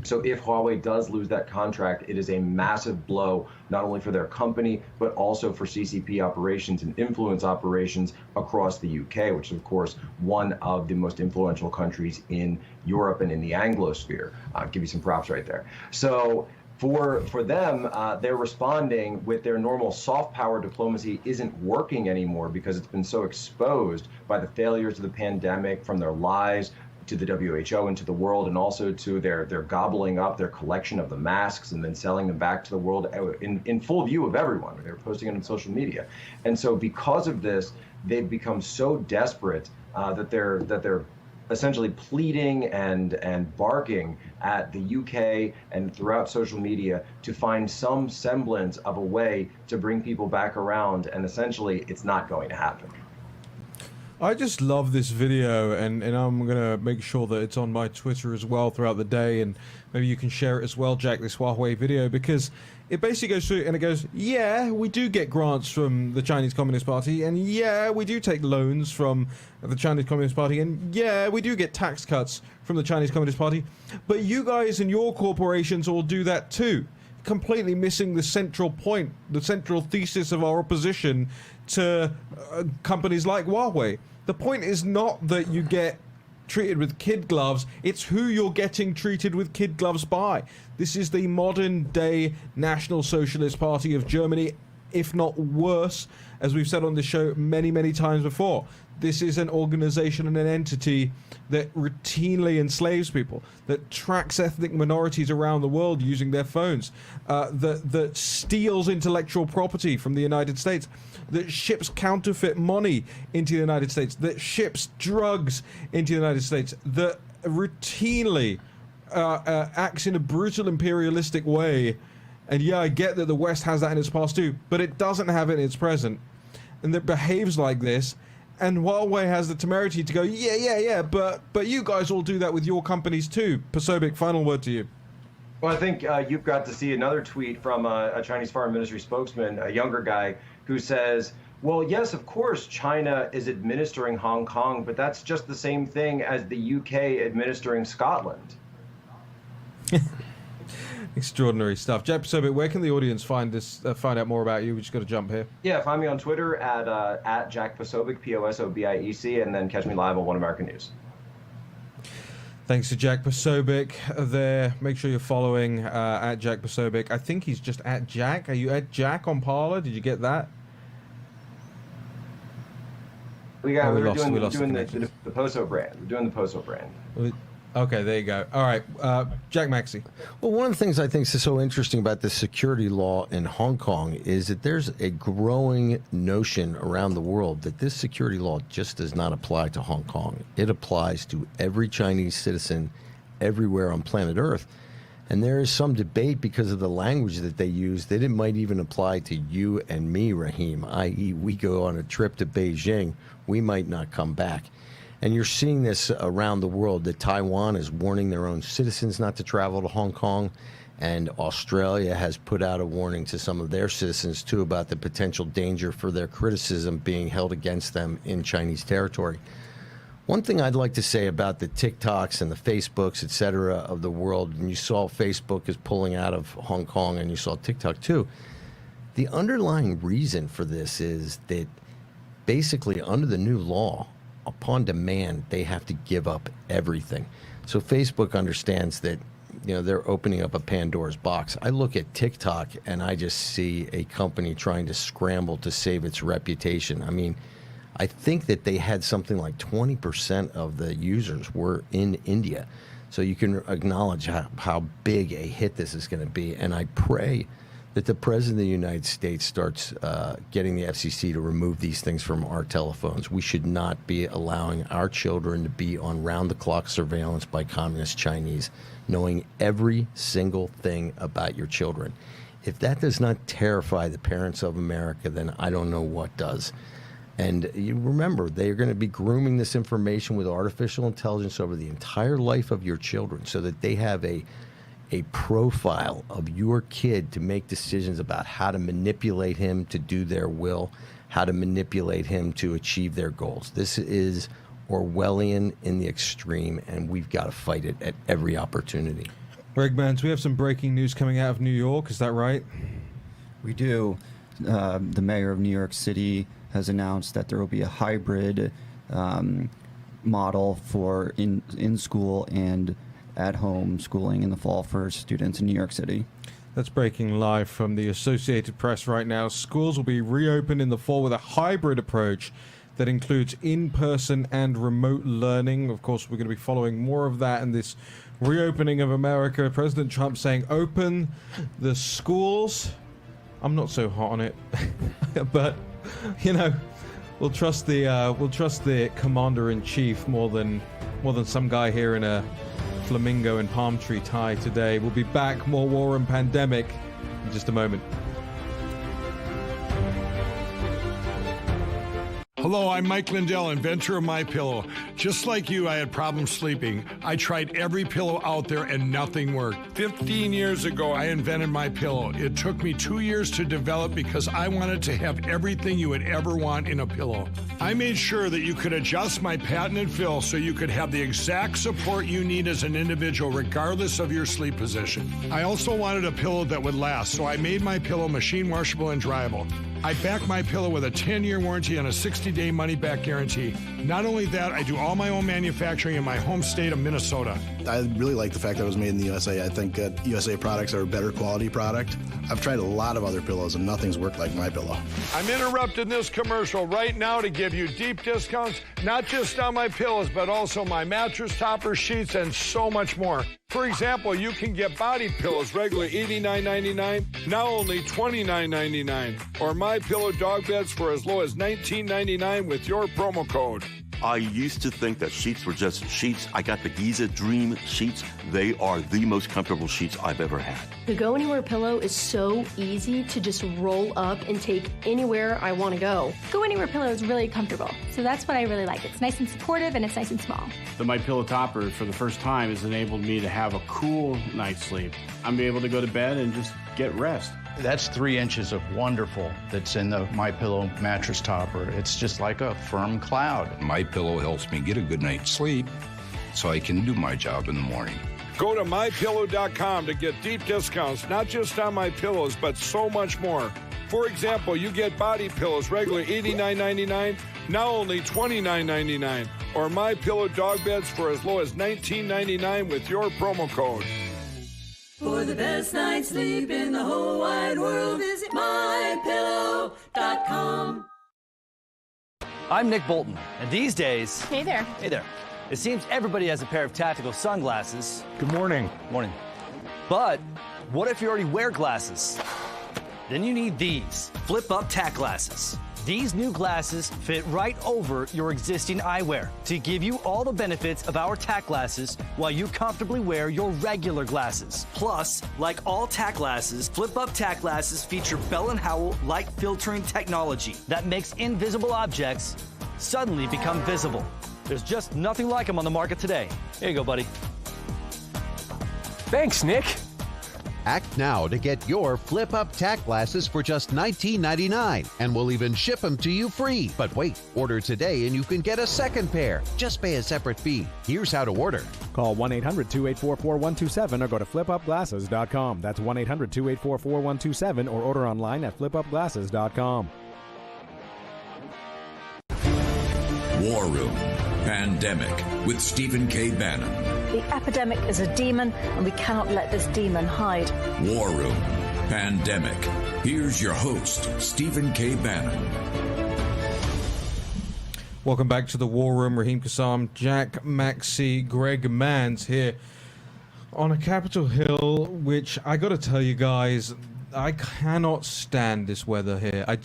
Speaker 12: So if Huawei does lose that contract, it is a massive blow, not only for their company, but also for CCP operations and influence operations across the UK, which is, of course, one of the most influential countries in Europe and in the Anglosphere. I'll give you some props right there. So for them, they're responding with their normal soft power diplomacy isn't working anymore because it's been so exposed by the failures of the pandemic, from their lies to the WHO and to the world, and also to their gobbling up their collection of the masks and then selling them back to the world in full view of everyone. They're posting it on social media. And so because of this, they've become so desperate that they're essentially pleading and barking at the UK and throughout social media to find some semblance of a way to bring people back around, and essentially it's not going to happen.
Speaker 8: I just love this video, and I'm going to make sure that it's on my Twitter as well throughout the day, and maybe you can share it as well, Jack, this Huawei video, because it basically goes through and it goes, yeah, we do get grants from the Chinese Communist Party, and yeah, we do take loans from the Chinese Communist Party, and yeah, we do get tax cuts from the Chinese Communist Party, but you guys and your corporations all do that too. Completely missing the central point, the central thesis of our opposition to companies like Huawei. The point is not that you get treated with kid gloves, it's who you're getting treated with kid gloves by. This is the modern day National Socialist Party of Germany, if not worse, as we've said on the show many, many times before. This is an organization and an entity that routinely enslaves people, that tracks ethnic minorities around the world using their phones, that steals intellectual property from the United States, that ships counterfeit money into the United States, that ships drugs into the United States, that routinely acts in a brutal imperialistic way. And yeah, I get that the West has that in its past too, but it doesn't have it in its present. And that behaves like this. And Huawei has the temerity to go, yeah, but you guys all do that with your companies too. Posobiec, final word to you.
Speaker 12: Well, I think you've got to see another tweet from a Chinese Foreign Ministry spokesman, a younger guy, who says, well, yes, of course, China is administering Hong Kong, but that's just the same thing as the UK administering Scotland.
Speaker 8: Extraordinary stuff. Jack Posobiec, where can the audience find out more about you? We just got to jump here.
Speaker 12: Yeah, find me on Twitter at Jack Posobiec, Posobiec, and then catch me live on One American News.
Speaker 8: Thanks to Jack Posobiec there. Make sure you're following at Jack Posobiec. I think he's just at Jack. Are you at Jack on Parler? Did you get that?
Speaker 12: We were doing the Poso brand. We're doing the Poso brand.
Speaker 8: Okay, there you go. All right, Jack Maxey.
Speaker 11: Well, one of the things I think is so interesting about the security law in Hong Kong is that there's a growing notion around the world that this security law just does not apply to Hong Kong. It applies to every Chinese citizen everywhere on planet Earth. And there is some debate because of the language that they use that it might even apply to you and me, Raheem, i.e. we go on a trip to Beijing, we might not come back. And you're seeing this around the world, that Taiwan is warning their own citizens not to travel to Hong Kong, and Australia has put out a warning to some of their citizens, too, about the potential danger for their criticism being held against them in Chinese territory. One thing I'd like to say about the TikToks and the Facebooks, et cetera, of the world, and you saw Facebook is pulling out of Hong Kong, and you saw TikTok, too, the underlying reason for this is that basically under the new law, upon demand, they have to give up everything. So Facebook understands that, you know, they're opening up a Pandora's box. I look at TikTok and I just see a company trying to scramble to save its reputation. I mean, I think that they had something like 20% of the users were in India. So you can acknowledge how big a hit this is going to be. And I pray that the President of the United States starts getting the FCC to remove these things from our telephones. We should not be allowing our children to be on round-the-clock surveillance by communist Chinese, knowing every single thing about your children. If that does not terrify the parents of America, then I don't know what does. And you remember, they are going to be grooming this information with artificial intelligence over the entire life of your children so that they have a profile of your kid to make decisions about how to manipulate him to do their will, how to manipulate him to achieve their goals. This is Orwellian in the extreme, and we've got to fight it at every opportunity.
Speaker 8: Greg Mans, we have some breaking news coming out of New York. Is that right?
Speaker 18: We do. The mayor of New York City has announced that there will be a hybrid model for in-school and at-home schooling in the fall for students in New York City.
Speaker 8: That's breaking live from the Associated Press right now. Schools will be reopened in the fall with a hybrid approach that includes in-person and remote learning. Of course, we're going to be following more of that in this reopening of America. President Trump saying, open the schools. I'm not so hot on it, but, you know, we'll trust the commander-in-chief more than some guy here in a flamingo and palm tree tie today. We'll be back. More War and Pandemic in just a moment.
Speaker 3: Hello, I'm Mike Lindell, inventor of MyPillow. Just like you, I had problems sleeping. I tried every pillow out there and nothing worked. 15 years ago, I invented MyPillow. It took me 2 years to develop because I wanted to have everything you would ever want in a pillow. I made sure that you could adjust my patented fill so you could have the exact support you need as an individual, regardless of your sleep position. I also wanted a pillow that would last, so I made MyPillow machine washable and dryable. I back MyPillow with a 10-year warranty and a 60-day money-back guarantee. Not only that, I do all my own manufacturing in my home state of Minnesota.
Speaker 22: I really like the fact that it was made in the USA. I think that USA products are a better quality product. I've tried a lot of other pillows, and nothing's worked like MyPillow.
Speaker 3: I'm interrupting this commercial right now to give you deep discounts, not just on my pillows, but also my mattress toppers, sheets, and so much more. For example, you can get body pillows regularly $89.99, now only $29.99, or MyPillow dog beds for as low as $19.99 with your promo code.
Speaker 23: I used to think that sheets were just sheets. I got the Giza Dream sheets. They are the most comfortable sheets I've ever had.
Speaker 24: The Go Anywhere pillow is so easy to just roll up and take anywhere I want to go.
Speaker 25: Go Anywhere pillow is really comfortable, so that's what I really like. It's nice and supportive, and it's nice and small.
Speaker 26: The MyPillow topper, for the first time, has enabled me to have a cool night's sleep. I'm able to go to bed and just get rest.
Speaker 27: That's 3 inches of wonderful that's in the MyPillow mattress topper. It's just like a firm cloud.
Speaker 28: MyPillow helps me get a good night's sleep so I can do my job in the morning.
Speaker 3: Go to MyPillow.com to get deep discounts, not just on my pillows, but so much more. For example, you get body pillows regularly $89.99, now only $29.99. Or MyPillow dog beds for as low as $19.99 with your promo code.
Speaker 2: For the best night's sleep in the whole wide world, visit MyPillow.com.
Speaker 4: I'm Nick Bolton, and these days...
Speaker 25: Hey there.
Speaker 4: Hey there. It seems everybody has a pair of tactical sunglasses.
Speaker 5: Good morning.
Speaker 4: Morning. But what if you already wear glasses? Then you need these flip-up tack glasses. These new glasses fit right over your existing eyewear to give you all the benefits of our tack glasses while you comfortably wear your regular glasses. Plus, like all tack glasses, flip-up tack glasses feature Bell & Howell light filtering technology that makes invisible objects suddenly become visible. There's just nothing like them on the market today. Here you go, buddy.
Speaker 5: Thanks, Nick.
Speaker 6: Act now to get your flip-up tack glasses for just $19.99, and we'll even ship them to you free. But wait, order today and you can get a second pair. Just pay a separate fee. Here's how to order.
Speaker 9: Call 1-800-284-4127 or go to flipupglasses.com. That's 1-800-284-4127 or order online at flipupglasses.com.
Speaker 7: War Room Pandemic with Stephen K. Bannon.
Speaker 1: The epidemic is a demon, and we cannot let this demon hide.
Speaker 7: War Room Pandemic. Here's your host, Stephen K. Bannon.
Speaker 8: Welcome back to the War Room. Raheem Kassam, Jack Maxey, Greg Manns here on a Capitol Hill, which I got to tell you guys, I cannot stand this weather here. I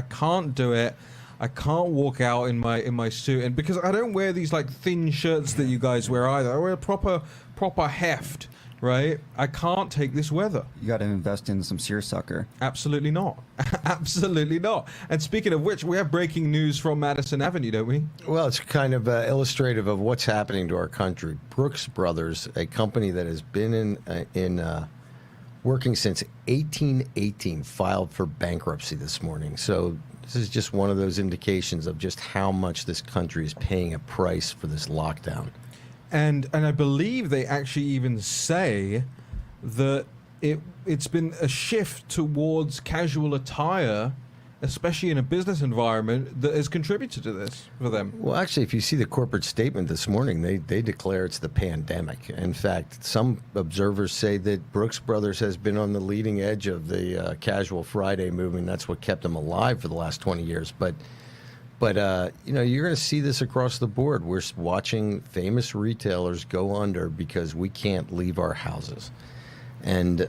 Speaker 8: can't do it. I can't walk out in my suit, and because I don't wear these like thin shirts that you guys wear either. I wear proper heft, right? I can't take this weather.
Speaker 18: You got to invest in some seersucker.
Speaker 8: Absolutely not. Absolutely not. And speaking of which, we have breaking news from Madison Avenue, don't we?
Speaker 11: Well, it's kind of illustrative of what's happening to our country. Brooks Brothers, a company that has been in working since 1818, filed for bankruptcy this morning. So this is just one of those indications of just how much this country is paying a price for this lockdown.
Speaker 8: And I believe they actually even say that it's been a shift towards casual attire, especially in a business environment, that has contributed to this for them.
Speaker 11: Well, actually, if you see the corporate statement this morning, they declare it's the pandemic. In fact, some observers say that Brooks Brothers has been on the leading edge of the Casual Friday movement. That's what kept them alive for the last 20 years. But you know, you're going to see this across the board. We're watching famous retailers go under because we can't leave our houses. And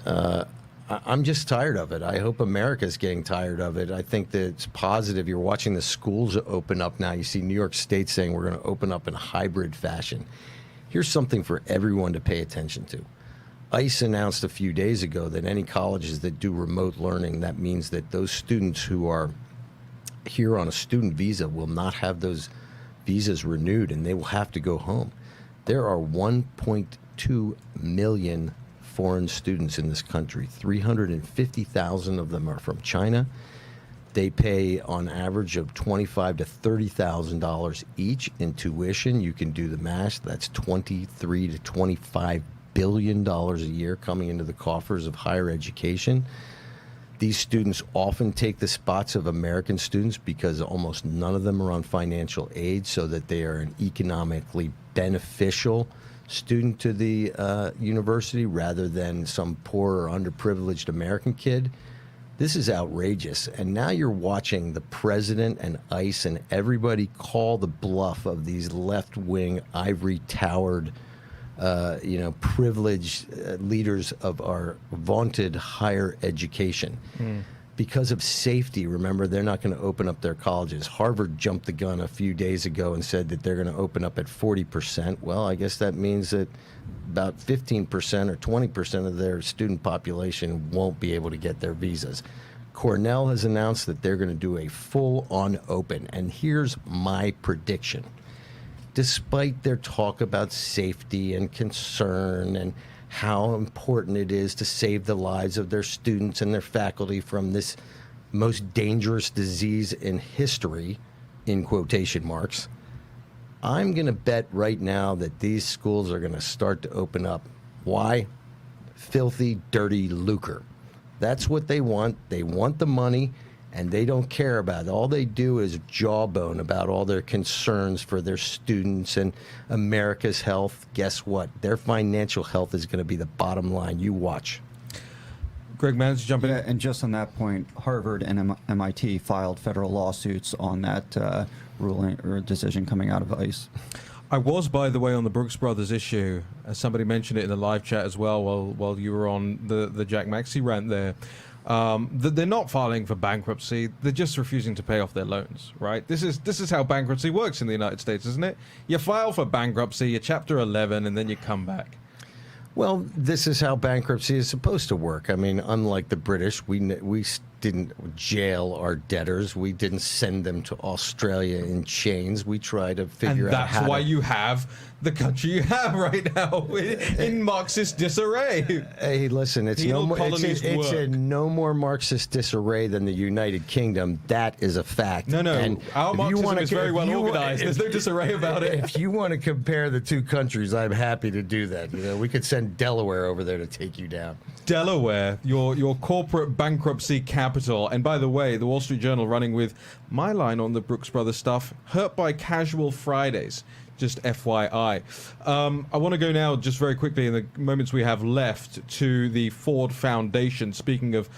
Speaker 11: I'm just tired of it. I hope America's getting tired of it. I think that it's positive. You're watching the schools open up now. You see New York State saying we're going to open up in hybrid fashion. Here's something for everyone to pay attention to. ICE announced a few days ago that any colleges that do remote learning, that means that those students who are here on a student visa will not have those visas renewed, and they will have to go home. There are 1.2 million foreign students in this country. 350,000 of them are from China. They pay on average of $25,000 to $30,000 each in tuition. You can do the math. That's $23 to $25 billion a year coming into the coffers of higher education. These students often take the spots of American students because almost none of them are on financial aid, so that they are an economically beneficial student to the university rather than some poor or underprivileged American kid. This is outrageous. And now you're watching the president and ICE and everybody call the bluff of these left-wing, ivory-towered, privileged leaders of our vaunted higher education. Because of safety, remember, they're not going to open up their colleges. Harvard jumped the gun a few days ago and said that they're going to open up at 40%. Well, I guess that means that about 15% or 20% of their student population won't be able to get their visas. Cornell has announced that they're going to do a full-on open. And here's my prediction. Despite their talk about safety and concern and how important it is to save the lives of their students and their faculty from this most dangerous disease in history, in quotation marks, I'm going to bet right now that these schools are going to start to open up. Why? Filthy, dirty lucre. That's what they want. They want the money, and they don't care about it. All they do is jawbone about all their concerns for their students and America's health. Guess what? Their financial health is going to be the bottom line. You watch.
Speaker 8: Greg Mann's jumping in.
Speaker 18: And just on that point, Harvard and MIT filed federal lawsuits on that ruling or decision coming out of ICE.
Speaker 8: I was, by the way, on the Brooks Brothers issue. Somebody mentioned it in the live chat as well while you were on the Jack Maxey rant there. That they're not filing for bankruptcy. They're just refusing to pay off their loans, right? This is how bankruptcy works in the United States, isn't it? You file for bankruptcy, you Chapter 11, and then you come back.
Speaker 11: Well, this is how bankruptcy is supposed to work. I mean, unlike the British, we didn't jail our debtors. We didn't send them to Australia in chains. We try to figure out how.
Speaker 8: And that's why you have the country you have right now in Marxist disarray.
Speaker 11: Hey, listen, it's no more. It's a no more Marxist disarray than the United Kingdom. That is a fact.
Speaker 8: No,
Speaker 11: and
Speaker 8: our Marxism is very well organized. There's no disarray about it.
Speaker 11: If you want to compare the two countries, I'm happy to do that. We could send Delaware over there to take you down.
Speaker 8: Delaware, your corporate bankruptcy capital. And by the way, the Wall Street Journal running with my line on the Brooks Brothers stuff, hurt by casual Fridays. Just FYI. I want to go now, just very quickly, in the moments we have left, to the Ford Foundation. Speaking of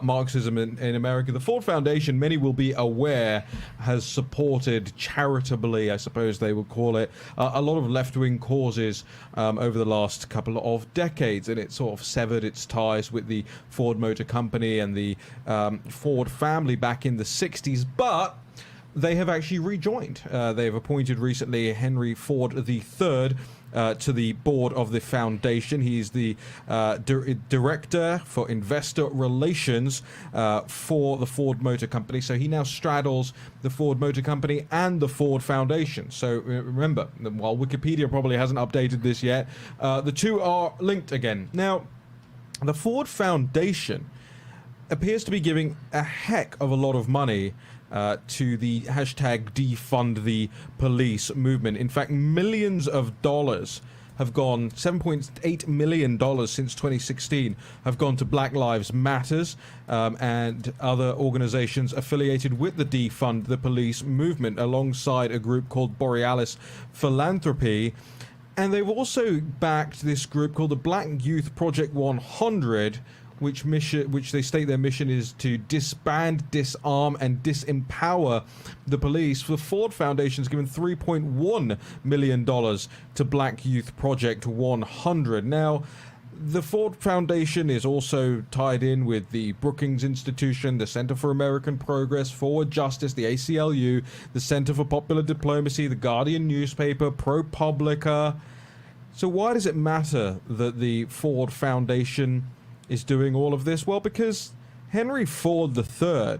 Speaker 8: Marxism in America, the Ford Foundation, many will be aware, has supported charitably, I suppose they would call it, a lot of left-wing causes over the last couple of decades, and it sort of severed its ties with the Ford Motor Company and the Ford family back in the 60s, but they have actually rejoined. They have appointed recently Henry Ford III to the board of the foundation. He's the director for investor relations for the Ford Motor Company. So he now straddles the Ford Motor Company and the Ford Foundation. So remember, while Wikipedia probably hasn't updated this yet, the two are linked again. Now, the Ford Foundation appears to be giving a heck of a lot of money to the hashtag defund the police movement. In fact, millions of dollars have gone, $7.8 million since 2016 have gone to Black Lives Matters and other organizations affiliated with the defund the police movement, alongside a group called Borealis Philanthropy. And they've also backed this group called the Black Youth Project 100, which they state their mission is to disband, disarm, and disempower the police. The Ford Foundation has given $3.1 million to Black Youth Project 100. Now, the Ford Foundation is also tied in with the Brookings Institution, the Center for American Progress, Forward Justice, the ACLU, the Center for Popular Diplomacy, the Guardian newspaper, ProPublica. So why does it matter that the Ford Foundation is doing all of this? Well, because Henry Ford III,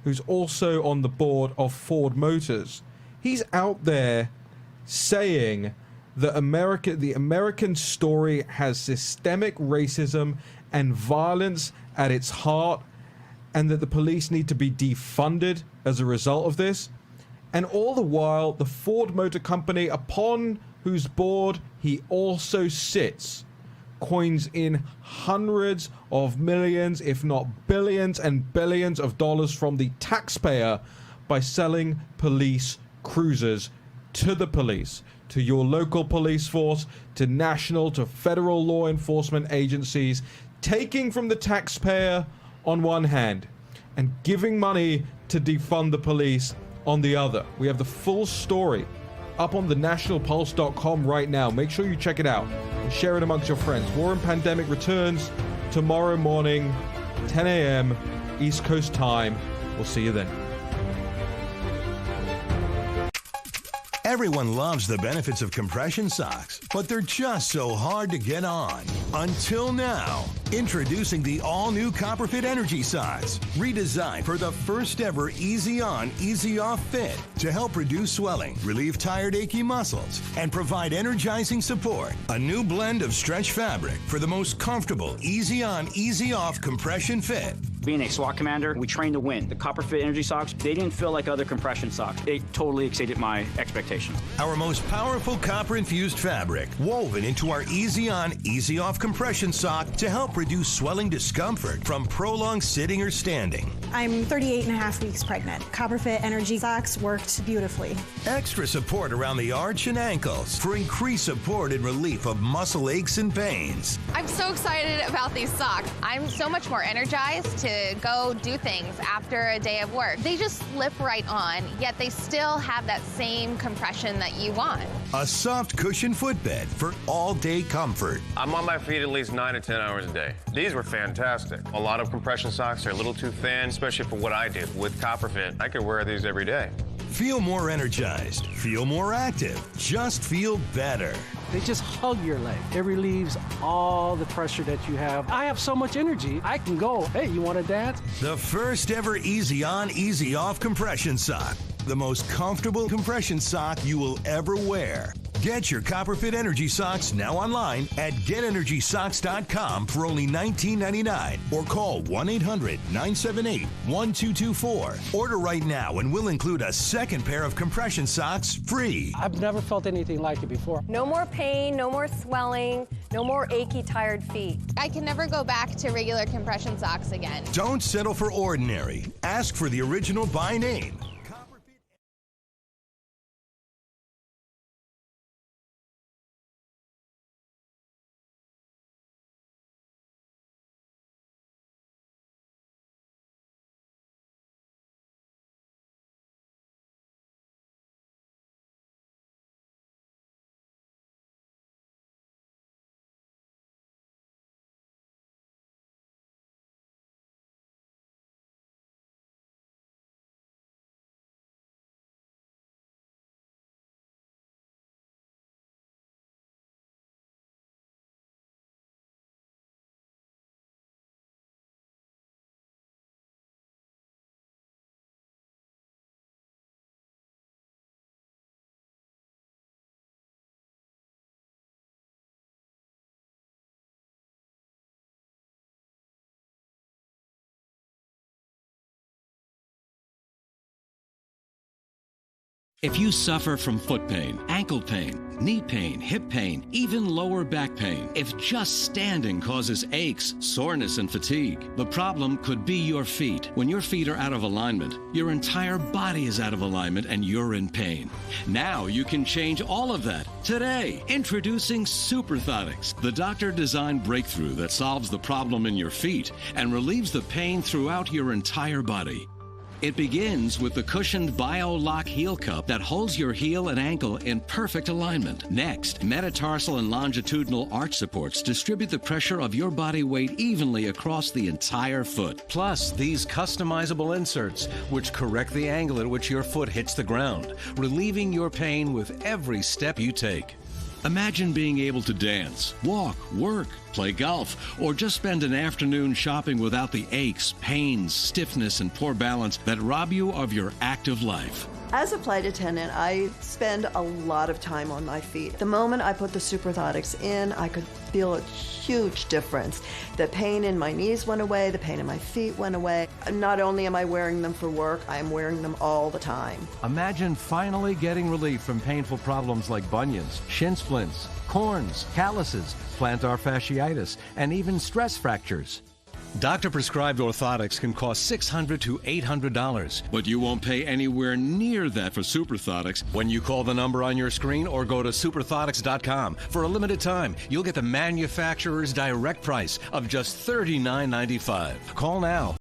Speaker 8: who's also on the board of Ford Motors, he's out there saying that the American story has systemic racism and violence at its heart, and that the police need to be defunded as a result of this. And all the while, the Ford Motor Company, upon whose board he also sits, coins in hundreds of millions, if not billions and billions of dollars from the taxpayer by selling police cruisers to the police, to your local police force, to national, to federal law enforcement agencies, taking from the taxpayer on one hand and giving money to defund the police on the other. We have the full story up on the nationalpulse.com right now. Make sure you check it out and share it amongst your friends. War and Pandemic returns tomorrow morning, 10 a.m. East Coast time. We'll see you then.
Speaker 5: Everyone loves the benefits of compression socks, but they're just so hard to get on. Until now. Introducing the all-new Copperfit Energy Socks, redesigned for the first ever easy-on, easy-off fit to help reduce swelling, relieve tired, achy muscles, and provide energizing support. A new blend of stretch fabric for the most comfortable, easy-on, easy-off compression fit.
Speaker 10: Being a SWAT commander, we train to win. The Copperfit Energy Socks, they didn't feel like other compression socks. They totally exceeded my expectations. expectation.
Speaker 5: Our most powerful copper-infused fabric, woven into our easy-on, easy-off compression sock to help reduce swelling discomfort from prolonged sitting or standing.
Speaker 13: I'm 38 and a half weeks pregnant. CopperFit Energy socks worked beautifully.
Speaker 5: Extra support around the arch and ankles for increased support and relief of muscle aches and pains.
Speaker 14: I'm so excited about these socks. I'm so much more energized to go do things after a day of work. They just slip right on, yet they still have that same compression that you want.
Speaker 5: A soft cushion footbed for all-day comfort.
Speaker 15: I'm on my feet at least 9 to 10 hours a day. These were fantastic. A lot of compression socks are a little too thin, especially for what I do. With CopperFit, I could wear these every day.
Speaker 5: Feel more energized. Feel more active. Just feel better.
Speaker 16: They just hug your leg. It relieves all the pressure that you have. I have so much energy, I can go, hey, you want to dance?
Speaker 5: The first ever easy on, easy off compression sock. The most comfortable compression sock you will ever wear. Get your CopperFit Energy socks now online at GetEnergySocks.com for only $19.99 or call 1-800-978-1224. Order right now and we'll include a second pair of compression socks free.
Speaker 16: I've never felt anything like it before.
Speaker 17: No more pain, no more swelling, no more achy, tired feet.
Speaker 14: I can never go back to regular compression socks again.
Speaker 5: Don't settle for ordinary. Ask for the original by name.
Speaker 19: If you suffer from foot pain, ankle pain, knee pain, hip pain, even lower back pain, if just standing causes aches, soreness, and fatigue, the problem could be your feet. When your feet are out of alignment, your entire body is out of alignment and you're in pain. Now you can change all of that. Today, introducing Superthotics, the doctor-designed breakthrough that solves the problem in your feet and relieves the pain throughout your entire body. It begins with the cushioned BioLock heel cup that holds your heel and ankle in perfect alignment. Next, metatarsal and longitudinal arch supports distribute the pressure of your body weight evenly across the entire foot.
Speaker 4: Plus, these customizable inserts, which correct the angle at which your foot hits the ground, relieving your pain with every step you take.
Speaker 19: Imagine being able to dance, walk, work, play golf, or just spend an afternoon shopping without the aches, pains, stiffness, and poor balance that rob you of your active life.
Speaker 20: As a flight attendant, I spend a lot of time on my feet. The moment I put the Superthotics in, I could feel a huge difference. The pain in my knees went away, the pain in my feet went away. Not only am I wearing them for work, I am wearing them all the time.
Speaker 4: Imagine finally getting relief from painful problems like bunions, shin splints, corns, calluses, plantar fasciitis, and even stress fractures. Doctor-prescribed orthotics can cost $600 to $800,
Speaker 19: but you won't pay anywhere near that for Superthotics
Speaker 4: when you call the number on your screen or go to superthotics.com. For a limited time, you'll get the manufacturer's direct price of just $39.95. Call now.